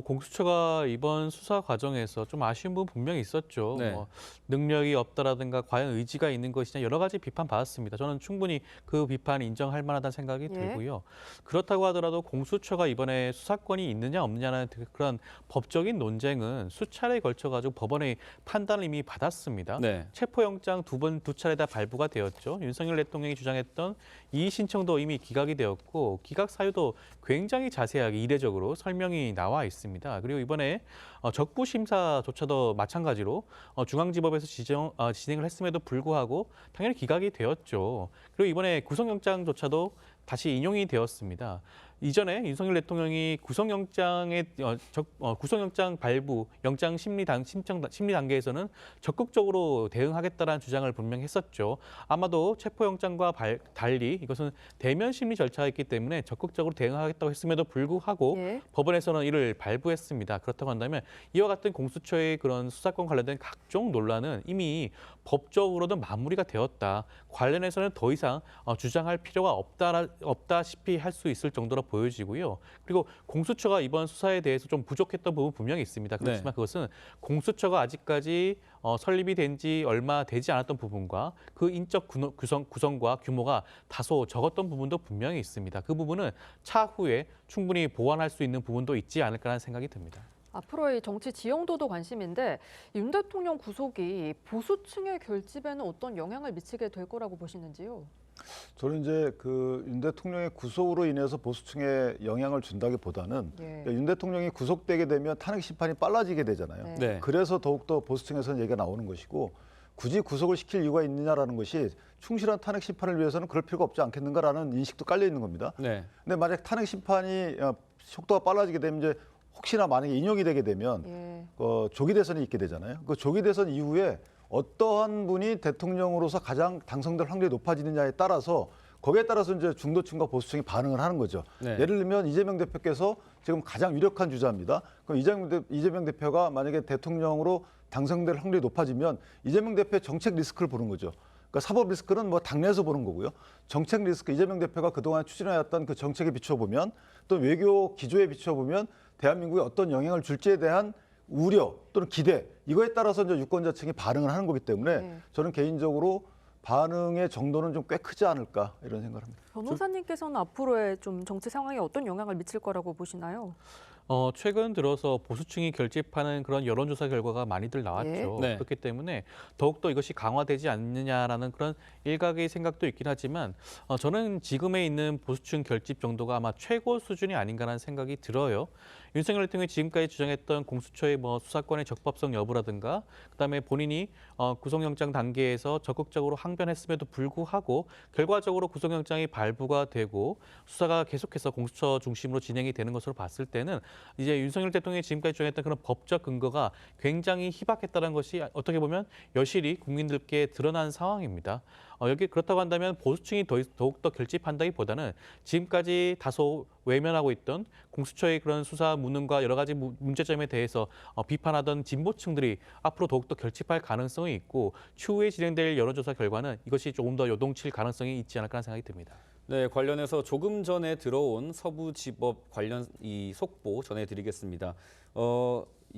공수처가 이번 수사 과정에서 좀 아쉬운 부분 분명히 있었죠. 네. 능력이 없다라든가 과연 의지가 있는 것이냐 여러 가지 비판 받았습니다. 저는 충분히 그 비판 인정할 만하다는 생각이 들고요. 그렇다고 하더라도 공수처가 이번에 수사권이 있느냐 없느냐는 그런 법적인 논쟁은 수차례에 걸쳐가지고 법원의 판단을 이미 받았습니다. 네. 체포영장 두 차례 다 발부가 되었죠. 윤석열 대통령이 주장했던 이의 신청도 이미 기각이 되었고 기각 사유도 굉장히 자세하게 이례적으로 설명이 나와 있습니다. 그리고 이번에 적부 심사조차도 마찬가지로 중앙지법에서 진행을 했음에도 불구하고 당연히 기각이 되었죠. 그리고 이번에 구속영장조차도 다시 인용이 되었습니다. 이전에 윤석열 대통령이 구속영장 발부, 영장 심리 단계에서는 적극적으로 대응하겠다는 주장을 분명히 했었죠. 아마도 체포영장과 달리 이것은 대면 심리 절차가 있기 때문에 적극적으로 대응하겠다고 했음에도 불구하고 법원에서는 이를 발부했습니다. 그렇다고 한다면 이와 같은 공수처의 그런 수사권 관련된 각종 논란은 이미 법적으로는 마무리가 되었다. 관련해서는 더 이상 주장할 필요가 없다시피 할 수 있을 정도로 보여지고요. 그리고 공수처가 이번 수사에 대해서 좀 부족했던 부분 분명히 있습니다. 그렇지만 그것은 공수처가 아직까지 설립이 된 지 얼마 되지 않았던 부분과 그 인적 구성과 규모가 다소 적었던 부분도 분명히 있습니다. 그 부분은 차후에 충분히 보완할 수 있는 부분도 있지 않을까라는 생각이 듭니다. 앞으로의 정치 지형도도 관심인데 윤 대통령 구속이 보수층의 결집에는 어떤 영향을 미치게 될 거라고 보시는지요? 저는 이제 그 윤 대통령의 구속으로 인해서 보수층에 영향을 준다기보다는 윤 대통령이 구속되게 되면 탄핵 심판이 빨라지게 되잖아요. 네. 그래서 더욱더 보수층에서는 얘기가 나오는 것이고 굳이 구속을 시킬 이유가 있느냐라는 것이 충실한 탄핵 심판을 위해서는 그럴 필요가 없지 않겠는가라는 인식도 깔려 있는 겁니다. 네. 근데 만약 탄핵 심판이 속도가 빨라지게 되면 이제 혹시나 만약에 인용이 되게 되면 조기 대선이 있게 되잖아요. 그 조기 대선 이후에 어떠한 분이 대통령으로서 가장 당선될 확률이 높아지느냐에 따라서 거기에 따라서 이제 중도층과 보수층이 반응을 하는 거죠. 네. 예를 들면 이재명 대표께서 지금 가장 유력한 주자입니다. 그럼 이재명 대표가 만약에 대통령으로 당선될 확률이 높아지면 이재명 대표의 정책 리스크를 보는 거죠. 그러니까 사법 리스크는 뭐 당내에서 보는 거고요. 정책 리스크, 이재명 대표가 그동안 추진해왔던 그 정책에 비춰보면 또 외교 기조에 비춰보면 대한민국에 어떤 영향을 줄지에 대한 우려 또는 기대, 이거에 따라서 이제 유권자층이 반응을 하는 거기 때문에 저는 개인적으로 반응의 정도는 좀 꽤 크지 않을까 이런 생각을 합니다. 변호사님께서는 앞으로의 좀 정치 상황에 어떤 영향을 미칠 거라고 보시나요? 최근 들어서 보수층이 결집하는 그런 여론조사 결과가 많이들 나왔죠. 네. 그렇기 때문에 더욱더 이것이 강화되지 않느냐라는 그런 일각의 생각도 있긴 하지만 저는 지금에 있는 보수층 결집 정도가 아마 최고 수준이 아닌가라는 생각이 들어요. 윤석열 대통령이 지금까지 주장했던 공수처의 수사권의 적법성 여부라든가 그다음에 본인이 구속영장 단계에서 적극적으로 항변했음에도 불구하고 결과적으로 구속영장이 발부가 되고 수사가 계속해서 공수처 중심으로 진행이 되는 것으로 봤을 때는 이제 윤석열 대통령이 지금까지 주장했던 그런 법적 근거가 굉장히 희박했다는 것이 어떻게 보면 여실히 국민들께 드러난 상황입니다. 여기 그렇다고 한다면 보수층이 더욱더 결집한다기보다는 지금까지 다소 외면하고 있던 공수처의 그런 수사 무능과 여러 가지 문제점에 대해서 비판하던 진보층들이 앞으로 더욱더 결집할 가능성이 있고 추후에 진행될 여론조사 결과는 이것이 조금 더 요동칠 가능성이 있지 않을까 하는 생각이 듭니다. 네, 관련해서 조금 전에 들어온 서부지법 관련 이 속보 전해드리겠습니다.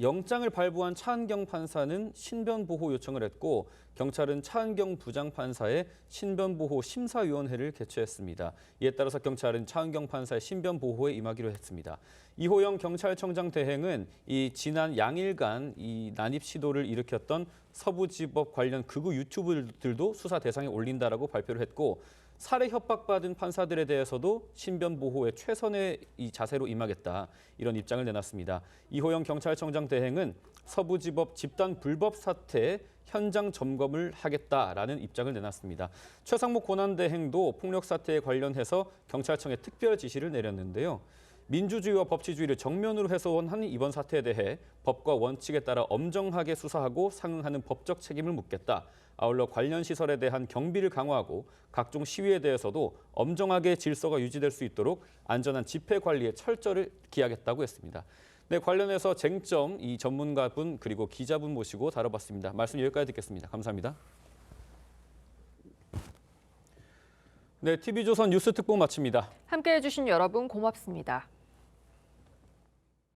영장을 발부한 차은경 판사는 신변보호 요청을 했고 경찰은 차은경 부장판사의 신변보호 심사위원회를 개최했습니다. 이에 따라서 경찰은 차은경 판사의 신변보호에 임하기로 했습니다. 이호영 경찰청장 대행은 이 지난 양일간 이 난입 시도를 일으켰던 서부지법 관련 극우 유튜브들도 수사 대상에 올린다라고 발표를 했고 살해 협박받은 판사들에 대해서도 신변 보호에 최선의 이 자세로 임하겠다 이런 입장을 내놨습니다. 이호영 경찰청장 대행은 서부지법 집단 불법 사태 현장 점검을 하겠다라는 입장을 내놨습니다. 최상목 권한대행도 폭력 사태에 관련해서 경찰청에 특별 지시를 내렸는데요. 민주주의와 법치주의를 정면으로 훼손한 이번 사태에 대해 법과 원칙에 따라 엄정하게 수사하고 상응하는 법적 책임을 묻겠다. 아울러 관련 시설에 대한 경비를 강화하고 각종 시위에 대해서도 엄정하게 질서가 유지될 수 있도록 안전한 집회 관리에 철저를 기하겠다고 했습니다. 네, 관련해서 쟁점 이 전문가분 그리고 기자분 모시고 다뤄봤습니다. 말씀 여기까지 듣겠습니다. 감사합니다. 네, TV조선 뉴스 특보 마칩니다. 함께해 주신 여러분 고맙습니다.